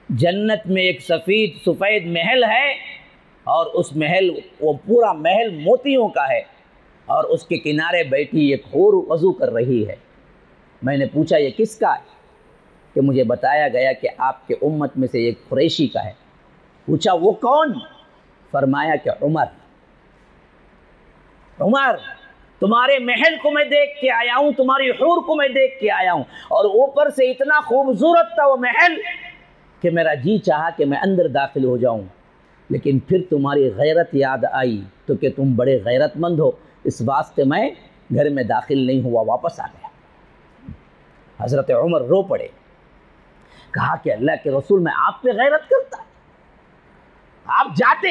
جنت میں ایک سفید محل ہے، اور اس محل، وہ پورا محل موتیوں کا ہے، اور اس کے کنارے بیٹھی ایک حور وضو کر رہی ہے۔ میں نے پوچھا یہ کس کا ہے؟ کہ مجھے بتایا گیا کہ آپ کے امت میں سے ایک قریشی کا ہے۔ پوچھا وہ کون؟ فرمایا کہ عمر تمہارے محل کو میں دیکھ کے آیا ہوں، تمہاری حور کو میں دیکھ کے آیا ہوں، اور اوپر سے اتنا خوبصورت تھا وہ محل کہ میرا جی چاہا کہ میں اندر داخل ہو جاؤں، لیکن پھر تمہاری غیرت یاد آئی تو کہ تم بڑے غیرت مند ہو، اس واسطے میں گھر میں داخل نہیں ہوا، واپس آ گیا۔ حضرت عمر رو پڑے، کہا کہ اللہ کے رسول میں آپ پہ غیرت کرتا، آپ جاتے،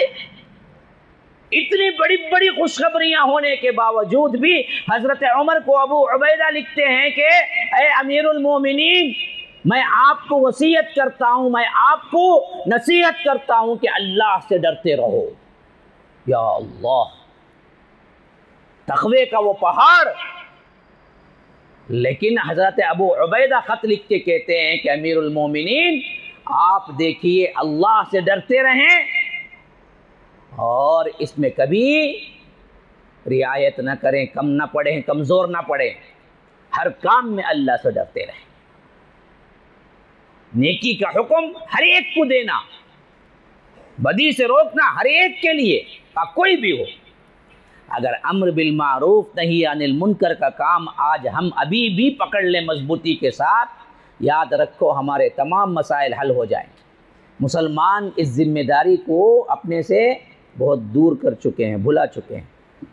اتنی بڑی بڑی خوشخبریاں ہونے کے باوجود بھی حضرت عمر کو ابو عبیدہ لکھتے ہیں کہ اے امیر المومنین، میں آپ کو وصیت کرتا ہوں، میں آپ کو نصیحت کرتا ہوں کہ اللہ سے ڈرتے رہو۔ یا اللہ، تقوی کا وہ پہاڑ۔ لیکن حضرت ابو عبیدہ خط لکھ کے کہتے ہیں کہ امیر المومنین، آپ دیکھیے اللہ سے ڈرتے رہیں، اور اس میں کبھی رعایت نہ کریں، کم نہ پڑھیں، کمزور نہ پڑھیں، ہر کام میں اللہ سے ڈرتے رہیں۔ نیکی کا حکم ہر ایک کو دینا، بدی سے روکنا ہر ایک کے لیے، کوئی بھی ہو۔ اگر امر بالمعروف نہی عن المنکر کا کام آج ہم ابھی بھی پکڑ لیں مضبوطی کے ساتھ، یاد رکھو ہمارے تمام مسائل حل ہو جائیں۔ مسلمان اس ذمہ داری کو اپنے سے بہت دور کر چکے ہیں، بھلا چکے ہیں،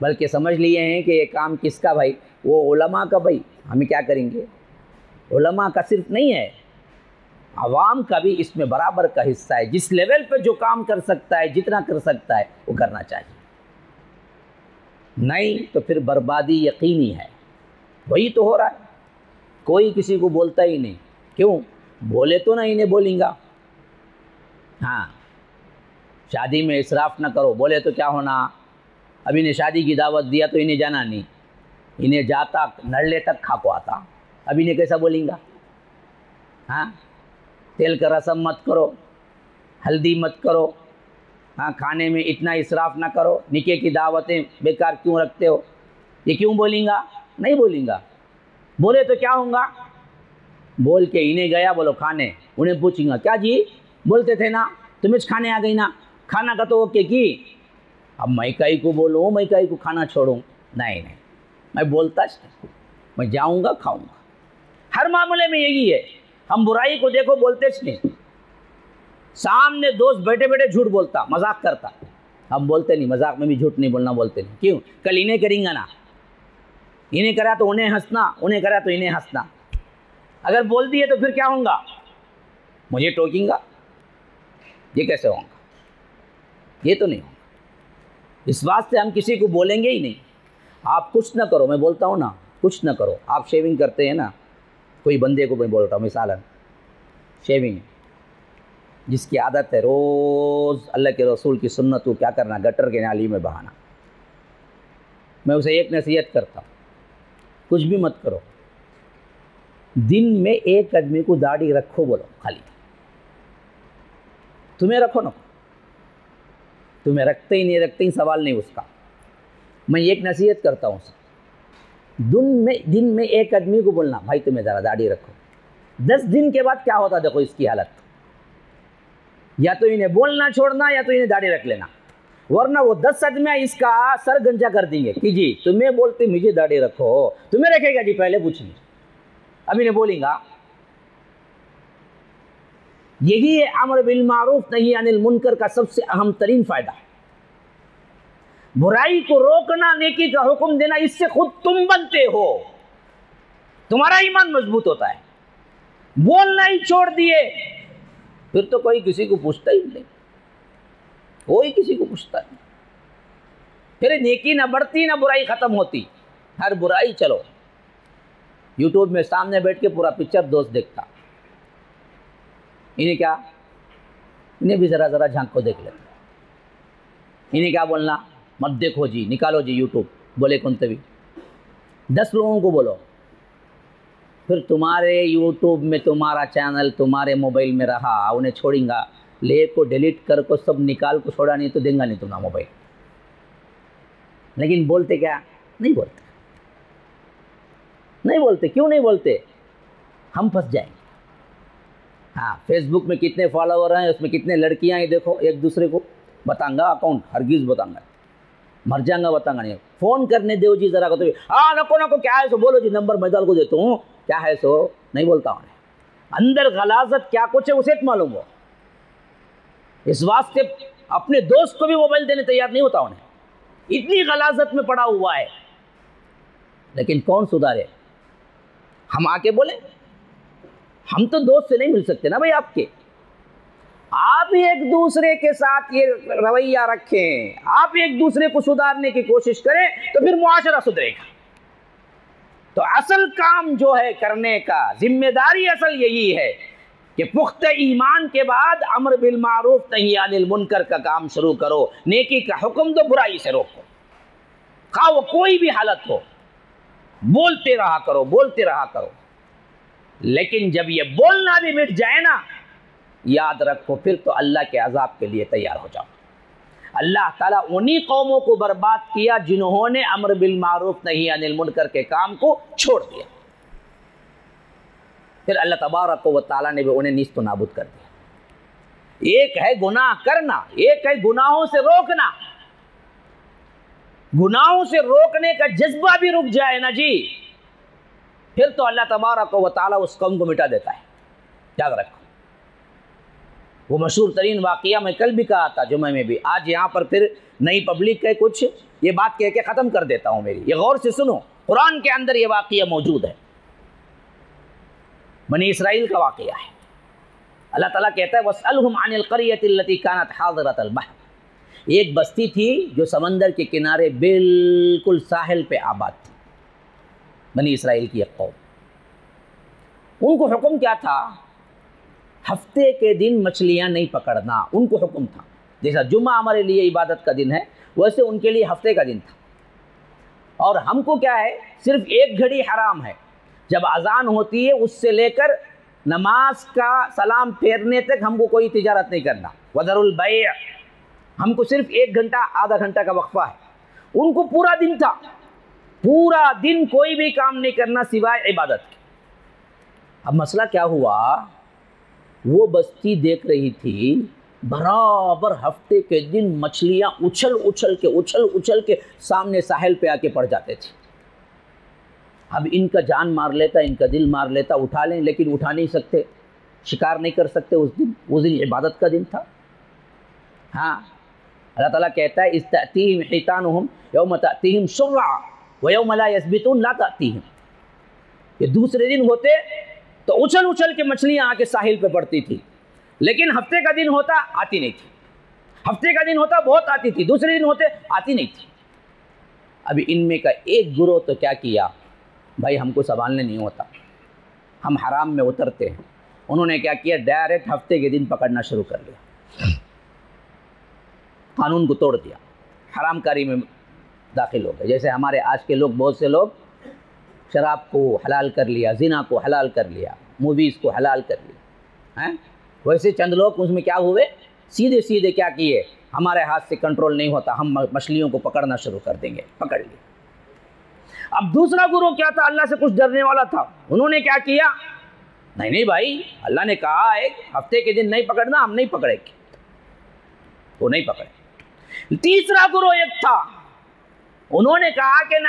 بلکہ سمجھ لیے ہیں کہ یہ کام کس کا بھائی؟ وہ علماء کا بھائی، ہمیں کیا کریں گے؟ علماء کا صرف نہیں ہے، عوام کا بھی اس میں برابر کا حصہ ہے۔ جس لیول پہ جو کام کر سکتا ہے، جتنا کر سکتا ہے وہ کرنا چاہیے، نہیں تو پھر بربادی یقینی ہے۔ وہی تو ہو رہا ہے، کوئی کسی کو بولتا ہی نہیں، کیوں؟ بولے تو نہ انہیں بولیں گا۔ ہاں، شادی میں اسراف نہ کرو، بولے تو کیا ہونا؟ اب انہیں شادی کی دعوت دیا تو انہیں جانا نہیں، انہیں جاتا نڑلے تک کھا کو آتا، اب انہیں کیسا بولیں گا؟ ہاں، تیل کا رسم مت کرو، ہلدی مت کرو، ہاں، کھانے میں اتنا اسراف نہ کرو، نکاح کی دعوتیں بیکار کیوں رکھتے ہو، یہ کیوں بولیں گا؟ نہیں بولیں گا۔ بولے تو کیا ہوں گا؟ بول کے انہیں گیا بولو کھانے، انہیں پوچھیں گا کیا جی بولتے تھے نا، تمہیں کھانے آ گئی نا، کھانا کا تو اوکے کی، اب میں کئی کو بولوں، میں کئی کو کھانا چھوڑوں؟ نہیں، میں بولتا میں جاؤں گا، کھاؤں گا۔ ہر معاملے میں یہی ہے، ہم برائی کو دیکھو بولتے نہیں، سامنے دوست بیٹھے بیٹھے جھوٹ بولتا، مذاق کرتا، ہم بولتے نہیں، مذاق میں بھی جھوٹ نہیں بولنا بولتے نہیں، کیوں؟ کل انہیں کریں گا نا، انہیں کرا تو انہیں ہنسنا، انہیں کرا تو انہیں ہنسنا، اگر بول دیے تو پھر کیا ہوں گا؟ مجھے ٹوکیں گا، یہ کیسے ہوں گا؟ یہ تو نہیں ہوگا۔ اس واسطے ہم کسی کو بولیں گے ہی نہیں۔ آپ کچھ نہ کرو، میں بولتا ہوں نا، کچھ نہ کرو، آپ شیونگ کرتے ہیں نا، کوئی بندے کو میں بولتا ہوں مثالاً شیونگ، جس کی عادت ہے روز اللہ کے رسول کی سنت کو کیا کرنا، گٹر کے نالی میں بہانا، میں اسے ایک نصیحت کرتا ہوں، کچھ بھی مت کرو، دن میں ایک آدمی کو داڑھی رکھو، بولو خالی، تمہیں رکھو نا، تمہیں رکھتے ہی نہیں رکھتے ہی سوال نہیں اس کا، میں ایک نصیحت کرتا ہوں دن میں ایک آدمی کو بولنا بھائی تمہیں ذرا داڑھی رکھو، 10 دن کے بعد کیا ہوتا دیکھو اس کی حالت، یا تو انہیں بولنا چھوڑنا یا تو انہیں داڑھی رکھ لینا، ورنہ وہ 10 آدمیاں اس کا سر گنجا کر دیں گے کہ جی تمہیں بولتے مجھے داڑھی رکھو، تمہیں رکھے گا جی پہلے پوچھیں، اب انہیں بولیں گا۔ یہی ہے امر بالمعروف نہی عن المنکر کا سب سے اہم ترین فائدہ، برائی کو روکنا، نیکی کا حکم دینا، اس سے خود تم بنتے ہو، تمہارا ایمان مضبوط ہوتا ہے۔ بولنا ہی چھوڑ دیے پھر تو کوئی کسی کو پوچھتا ہی نہیں، کوئی کسی کو پوچھتا نہیں، پھر نیکی نہ بڑھتی نہ برائی ختم ہوتی، ہر برائی چلو یوٹیوب میں سامنے بیٹھ کے پورا پکچر دوست دیکھتا، انہیں کیا، انہیں بھی ذرا ذرا جھانک کو دیکھ لیتا، انہیں کیا بولنا، مت دیکھو جی، نکالو جی یوٹیوب، بولے کون تبھی 10 لوگوں کو بولو، پھر تمہارے یوٹیوب میں تمہارا چینل تمہارے موبائل میں رہا، انہیں چھوڑیں گا، لے کو ڈیلیٹ کر کو سب نکال کو چھوڑا نہیں تو دیں گا نہیں تمہارا موبائل، لیکن بولتے کیا، نہیں بولتے، نہیں بولتے، کیوں نہیں بولتے، ہم پھنس جائیں گے۔ ہاں فیس بک میں کتنے فالوور ہیں، اس میں کتنے لڑکیاں ہیں، دیکھو ایک دوسرے کو بتاؤں گا اکاؤنٹ، ہرگز بتاؤں گا، مر جاؤں گا بتاؤں گا نہیں، فون کرنے دو جی ذرا کو تو ہاں نکو کیا ہے سو بولو جی، نمبر میں ڈال کو دیتا ہوں، کیا ہے سو نہیں بولتا ہوں، اندر غلاظت کیا کچھ ہے اسے معلوم ہو، اس واسطے اپنے دوست کو بھی موبائل دینے تیار نہیں ہوتا انہیں، اتنی غلاظت میں پڑا ہوا ہے، لیکن کون سدھارے، ہم آ کے بولیں، ہم تو دوست سے نہیں مل سکتے نا بھائی آپ کے، آپ ایک دوسرے کے ساتھ یہ رویہ رکھیں، آپ ایک دوسرے کو سدھارنے کی کوشش کریں تو پھر معاشرہ سدھرے گا۔ تو اصل کام جو ہے کرنے کا، ذمہ داری اصل یہی ہے کہ پختہ ایمان کے بعد امر بالمعروف نہی عن المنکر کا کام شروع کرو، نیکی کا حکم دو، برائی سے روکو، خواہ وہ کوئی بھی حالت ہو، بولتے رہا کرو، بولتے رہا کرو، لیکن جب یہ بولنا بھی مٹ جائے نا، یاد رکھو پھر تو اللہ کے عذاب کے لیے تیار ہو جاؤ۔ اللہ تعالیٰ انہی قوموں کو برباد کیا جنہوں نے امر بالمعروف نہی عن المنکر کے کام کو چھوڑ دیا، پھر اللہ تبارک و تعالیٰ نے بھی انہیں نیست و نابود کر دیا۔ ایک ہے گناہ کرنا، ایک ہے گناہوں سے روکنا، گناہوں سے روکنے کا جذبہ بھی رک جائے نا جی، پھر تو اللہ تبارک و تعالیٰ اس قوم کو مٹا دیتا ہے، یاد رکھو۔ وہ مشہور ترین واقعہ میں کل بھی کہا تھا جمعہ میں بھی، آج یہاں پر پھر نئی پبلک ہے کچھ یہ بات کہہ کے ختم کر دیتا ہوں میری، یہ غور سے سنو، قرآن کے اندر یہ واقعہ موجود ہے، بنی اسرائیل کا واقعہ ہے۔ اللہ تعالیٰ کہتا ہے وَاسْأَلْهُمْ عَنِ الْقَرْيَةِ الَّتِي كَانَتْ حَاضِرَةَ الْبَحْرِ، ایک بستی تھی جو سمندر کے کنارے بالکل ساحل پہ آباد تھی، بنی اسرائیل کی ایک قوم، ان کو حکم کیا تھا، ہفتے کے دن مچھلیاں نہیں پکڑنا، ان کو حکم تھا، جیسا جمعہ ہمارے لیے عبادت کا دن ہے ویسے ان کے لیے ہفتے کا دن تھا، اور ہم کو کیا ہے صرف 1 گھڑی حرام ہے، جب اذان ہوتی ہے اس سے لے کر نماز کا سلام پھیرنے تک ہم کو کوئی تجارت نہیں کرنا، وَذَرُوا الْبَيْعَ، ہم کو صرف 1 گھنٹہ آدھا گھنٹہ کا وقفہ ہے، ان کو پورا دن تھا، پورا دن کوئی بھی کام نہیں کرنا سوائے عبادت کے۔ اب مسئلہ کیا ہوا، وہ بستی دیکھ رہی تھی برابر ہفتے کے دن مچھلیاں اچھل کے سامنے ساحل پہ آ کے پڑ جاتے تھے، اب ان کا جان مار لیتا، ان کا دل مار لیتا، اٹھا لیں لیکن اٹھا نہیں سکتے، شکار نہیں کر سکتے، اس دن عبادت کا دن تھا۔ ہاں اللہ تعالیٰ کہتا ہے اِذْ تَأْتِيهِمْ حِيتَانُهُمْ يَوْمَ تَأْتِيهِمْ شُرَّعًا وَيَوْمَ لَا يَثْبِتُونَ لَا تَأْتِيهِمْ، یہ دوسرے دن ہوتے تو اچھل کے مچھلیاں آ کے ساحل پہ پڑتی تھی، لیکن ہفتے کا دن ہوتا آتی نہیں تھی، ہفتے کا دن ہوتا بہت آتی تھی، دوسرے دن ہوتے آتی نہیں تھی۔ ابھی ان میں کا ایک گروہ تو کیا کیا، بھائی ہم کو سنبھالنے نہیں ہوتا، ہم حرام میں اترتے ہیں، انہوں نے کیا کیا، ڈائریکٹ ہفتے کے دن پکڑنا شروع کر لیا، قانون کو توڑ دیا، حرام کاری میں داخل ہو گئے، جیسے ہمارے آج کے لوگ، بہت سے لوگ شراب کو حلال کر لیا، زنا کو حلال کر لیا، موویز کو حلال کر لیا، ویسے چند لوگ اس میں کیا ہوئے، سیدھے کیا کیے، ہمارے ہاتھ سے کنٹرول نہیں ہوتا، ہم مچھلیوں کو پکڑنا شروع کر دیں گے، پکڑ لیے۔ اب دوسرا گروہ کیا تھا؟ اللہ سے کچھ ڈرنے والا تھا. انہوں نے کیا کیا؟ نہیں بھائی، اللہ نے کہا ہے ہفتے کے دن نہیں پکڑنا، ہم نہیں پکڑے گے، وہ نہیں پکڑے. تیسرا گروہ ایک تھا، انہوں نے کہا کہ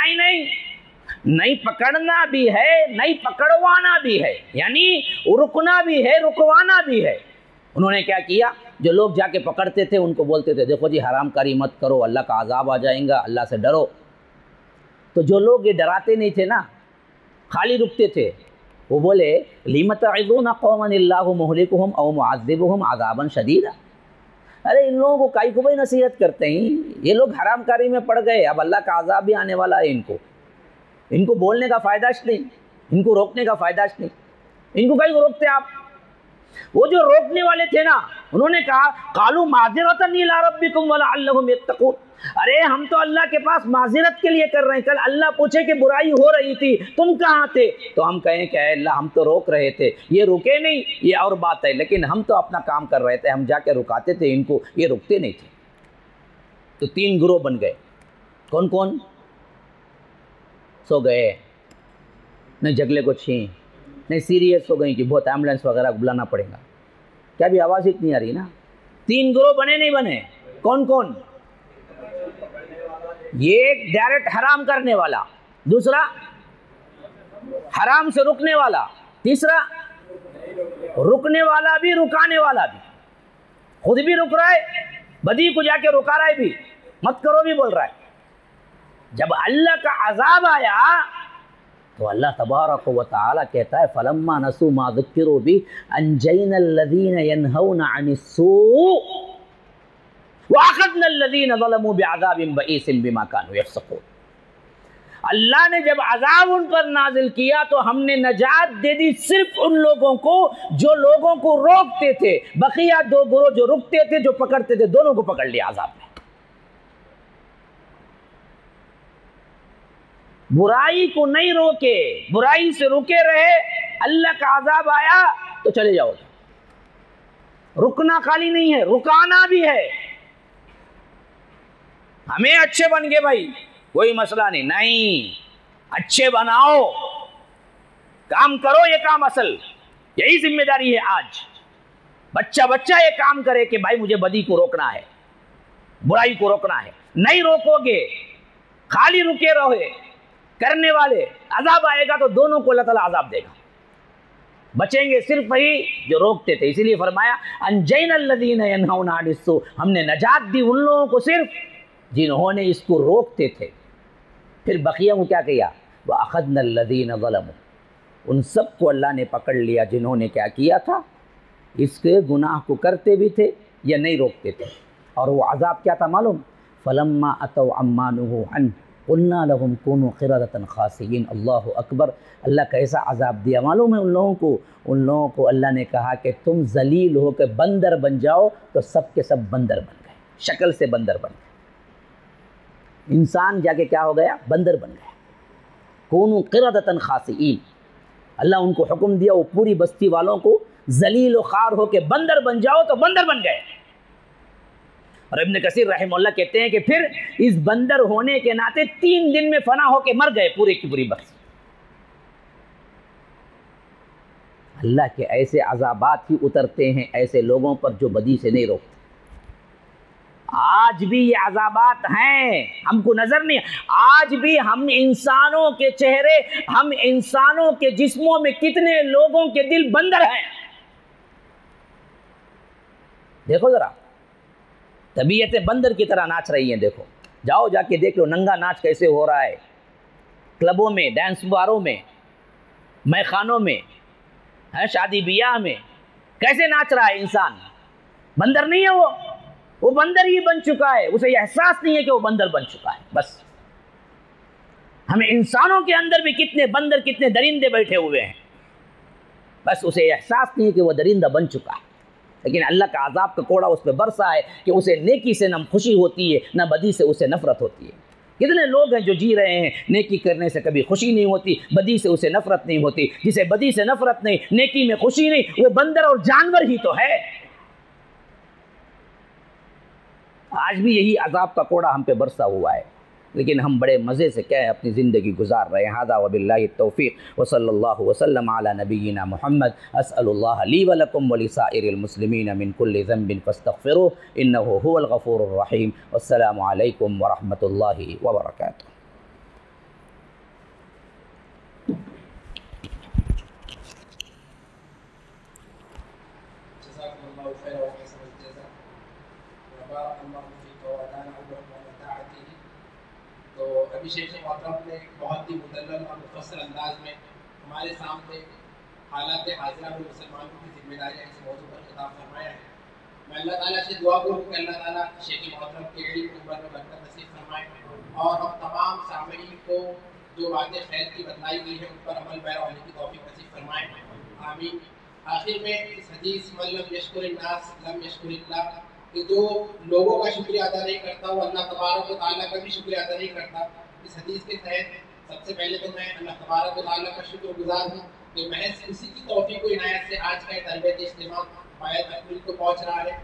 نہیں پکڑنا بھی ہے، نہیں پکڑوانا بھی ہے، یعنی رکنا بھی ہے، رکوانا بھی ہے. انہوں نے کیا کیا؟ جو لوگ جا کے پکڑتے تھے ان کو بولتے تھے دیکھو جی حرام کاری مت کرو، اللہ کا عذاب آ جائیں گا، اللہ سے ڈرو. تو جو لوگ یہ ڈراتے نہیں تھے نا، خالی رکتے تھے، وہ بولے لِمَ تَعِظُونَ قَوْمًا اللَّهُ مُهْلِكُهُمْ أَوْ مُعَذِّبُهُمْ عَذَابًا شَدِيدًا. ارے ان لوگوں کو کائی کو بھائی نصیحت کرتے ہیں، یہ لوگ حرام کاری میں پڑ گئے، اب اللہ کا عذاب بھی آنے والا ہے. ان کو بولنے کا فائدہ نہیں، ان کو روکنے کا فائدہ نہیں. ان کو کئی کو روکتے آپ؟ وہ جو روکنے والے تھے نا، انہوں نے کہا قَالُوا مَعْذِرَةً إِلَىٰ رَبِّكُمْ وَلَعَلَّهُمْ يَتَّقُونَ. ارے ہم تو اللہ کے پاس معذرت کے لیے کر رہے ہیں. کل اللہ پوچھے کہ برائی ہو رہی تھی، تم کہاں تھے؟ تو ہم کہیں کہ اے اللہ ہم تو روک رہے تھے. یہ رکے نہیں، یہ اور بات ہے، لیکن ہم تو اپنا کام کر رہے تھے، ہم جا کے رکاتے تھے ان کو، یہ رکتے نہیں تھے. تو تین گروہ بن گئے. کون کون؟ سو گئے، نہیں جگلے کو چھین، نہیں سیریس ہو گئی کہ بہت ایمبولینس وغیرہ بلانا پڑے گا. کیا بھی آواز اتنی آ رہی نا؟ تین گروہ بنے نہیں بنے؟ کون کون؟ یہ ایک ڈائریکٹ حرام کرنے والا، دوسرا حرام سے رکنے والا، تیسرا رکنے والا بھی رکانے والا بھی. خود بھی رک رہا ہے، بدی کو جا کے رکا رہا ہے بھی، مت کرو بھی بول رہا ہے. جب اللہ کا عذاب آیا تو اللہ تبارک و تعالی کہتا ہے فَلَمَّا نَسُوا مَا ذُكِّرُوا بِهِ أَنجَيْنَا الَّذِينَ يَنْهَوْنَ عَنِ السُّوءِ وَأَخَذْنَا الَّذِينَ ظَلَمُوا بِعَذَابٍ بَئِيسٍ بِمَا كَانُوا يَفْسُقُونَ. اللہ نے جب عذاب ان پر نازل کیا تو ہم نے نجات دے دی صرف ان لوگوں کو جو لوگوں کو روکتے تھے. بقیہ دو گروہ جو رکتے تھے، جو پکڑتے تھے، دونوں کو پکڑ لیا عذاب نے. برائی کو نہیں روکے، برائی سے رکے رہے، اللہ کا عذاب آیا تو چلے جاؤ. رکنا خالی نہیں ہے، رکانا بھی ہے. ہمیں اچھے بن گئے بھائی، کوئی مسئلہ نہیں، اچھے بناؤ، کام کرو. یہ کام اصل یہی ذمہ داری ہے. آج بچہ یہ کام کرے کہ بھائی مجھے بدی کو روکنا ہے، برائی کو روکنا ہے. نہیں روکو گے، خالی رکے رہو کرنے والے، عذاب آئے گا تو دونوں کو اللہ تعالیٰ عذاب دے گا. بچیں گے صرف وہی جو روکتے تھے. اسی لیے فرمایا انجینا الذین ینہون عن السوء، ہم نے نجات دی ان لوگوں کو صرف جنہوں نے اس کو روکتے تھے. پھر بقیہ کو کیا کیا؟ وَأَخَذْنَا الَّذِينَ ظَلَمُوا، ان سب کو اللہ نے پکڑ لیا جنہوں نے کیا کیا تھا، اس کے گناہ کو کرتے بھی تھے یا نہیں روکتے تھے. اور وہ عذاب کیا تھا معلوم؟ فَلَمَّا أَتَوْا عَمَّا نُهُوا عَنْهُ قُلْنَا لَهُمْ كُونُوا قِرَدَةً خَاسِئِينَ. اللہ اکبر. اللہ کیسا عذاب دیا معلوم ہے ان لوگوں کو اللہ نے کہا کہ تم ذلیل ہو کے بندر بن جاؤ، تو سب کے سب بندر بن گئے، شکل سے بندر بن گئے. انسان جا کے کیا ہو گیا؟ بندر بن گیا. کونوا قردۃ خاسئین. اللہ ان کو حکم دیا وہ پوری بستی والوں کو ذلیل و خوار ہو کے بندر بن جاؤ، تو بندر بن گئے. اور ابن کثیر رحمہ اللہ کہتے ہیں کہ پھر اس بندر ہونے کے ناطے 3 دن میں فنا ہو کے مر گئے پورے کی پوری بستی. اللہ کے ایسے عذابات ہی اترتے ہیں ایسے لوگوں پر جو بدی سے نہیں روکتے. آج بھی یہ عذابات ہیں، ہم کو نظر نہیں. آج بھی ہم انسانوں کے چہرے، ہم انسانوں کے جسموں میں کتنے لوگوں کے دل بندر ہیں. دیکھو ذرا، طبیعتیں بندر کی طرح ناچ رہی ہیں. دیکھو، جاؤ جا کے دیکھ لو ننگا ناچ کیسے ہو رہا ہے، کلبوں میں، ڈانس باروں میں، میخانوں میں، شادی بیاہ میں کیسے ناچ رہا ہے انسان. بندر نہیں ہے وہ بندر ہی بن چکا ہے. اسے یہ احساس نہیں ہے کہ وہ بندر بن چکا ہے. بس ہمیں انسانوں کے اندر بھی کتنے بندر، کتنے درندے بیٹھے ہوئے ہیں، بس اسے یہ احساس نہیں ہے کہ وہ درندہ بن چکا ہے. لیکن اللہ کا عذاب کا کوڑا اس پہ برسا ہے کہ اسے نیکی سے نہ خوشی ہوتی ہے، نہ بدی سے اسے نفرت ہوتی ہے. کتنے لوگ ہیں جو جی رہے ہیں، نیکی کرنے سے کبھی خوشی نہیں ہوتی، بدی سے اسے نفرت نہیں ہوتی. جسے بدی سے نفرت نہیں، نیکی میں خوشی نہیں، وہ بندر اور جانور ہی تو ہے. آج بھی یہی عذاب کا کوڑا ہم پہ برسا ہوا ہے. لیکن ہم بڑے مزے سے کیا ہے اپنی زندگی گزار رہے ہیں۔ ھذا وباللہ التوفیق وصلی اللہ وسلم علی نبینا محمد۔ اسأل اللہ لی ولکم ولسائر المسلمین من کل ذنب فاستغفروہ انہ هو الغفور الرحیم۔ والسلام علیکم ورحمۃ اللہ وبرکاتہ۔ جزاکم اللہ خیر و احسن الجزاء وبارک اللہ فیک وزادنا علما وعلى طاعته۔ تو ابھی شیخ محترم نے بہت ہی مدلل اور مفصل انداز میں ہمارے سامنے حالات حاضرہ میں مسلمانوں کی ذمہ داریاں اس موضوع پر خطاب فرمایا ہے۔ میں اللہ تعالیٰ سے دعا کروں کہ اللہ تعالیٰ شیخ محترم کے علم عمر میں برکت نصیب فرمائے اور ہم تمام سامعین کو جو باتیں خیر کی بتلائی گئی ہیں ان پر عمل پیرا ہونے کی توفیق نصیب فرمائے، آمین۔ آخر میں اس حدیث من لم یشکر الناس لم یشکر اللہ، کہ جو لوگوں کا شکریہ ادا نہیں کرتا وہ اللہ تبارک و تعالیٰ کا بھی شکریہ ادا نہیں کرتا۔ اس حدیث کے تحت سب سے پہلے تو میں اللہ تبارک و تعالیٰ کا شکر گزار ہوں کہ محض اسی کی توفیق و عنایت سے آج کا تربیتی اجتماع پایہ تکمیل کو پہنچ رہا ہے،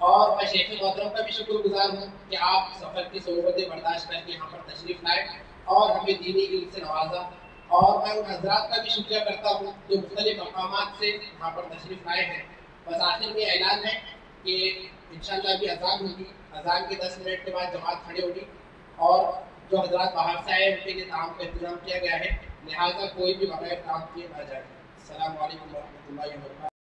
اور میں شیخ محترم کا بھی شکر گزار ہوں کہ آپ سفر کی صعوبتیں برداشت کر کے یہاں پر تشریف لائے اور ہمیں دینی علم سے نوازا، اور میں ان حضرات کا بھی شکریہ کرتا ہوں جو مختلف مقامات سے یہاں پر تشریف لائے ہیں۔ بس آخر میں اعلان ہے کہ انشاءاللہ ابھی اذان ہوگی، اذان کے 10 منٹ کے بعد جماعت کھڑی ہوگی، اور جو حضرات باہر سے آئے ان کے لیے تعام کا انتظام کیا گیا ہے، لہٰذا کوئی بھی بغیر کام کیے نہ جائے۔ السلام علیکم ورحمۃ اللہ وبرکاتہ۔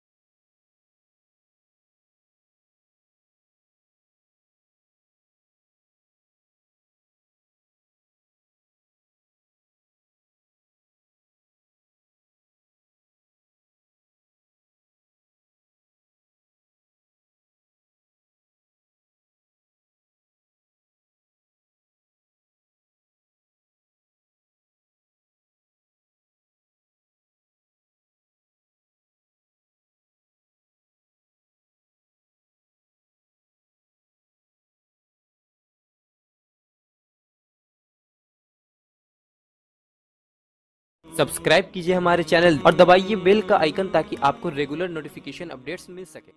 سبسکرائب کیجئے ہمارے چینل اور دبائیے بیل کا آئیکن تاکہ آپ کو ریگولر نوٹیفیکیشن اپڈیٹس مل سکے۔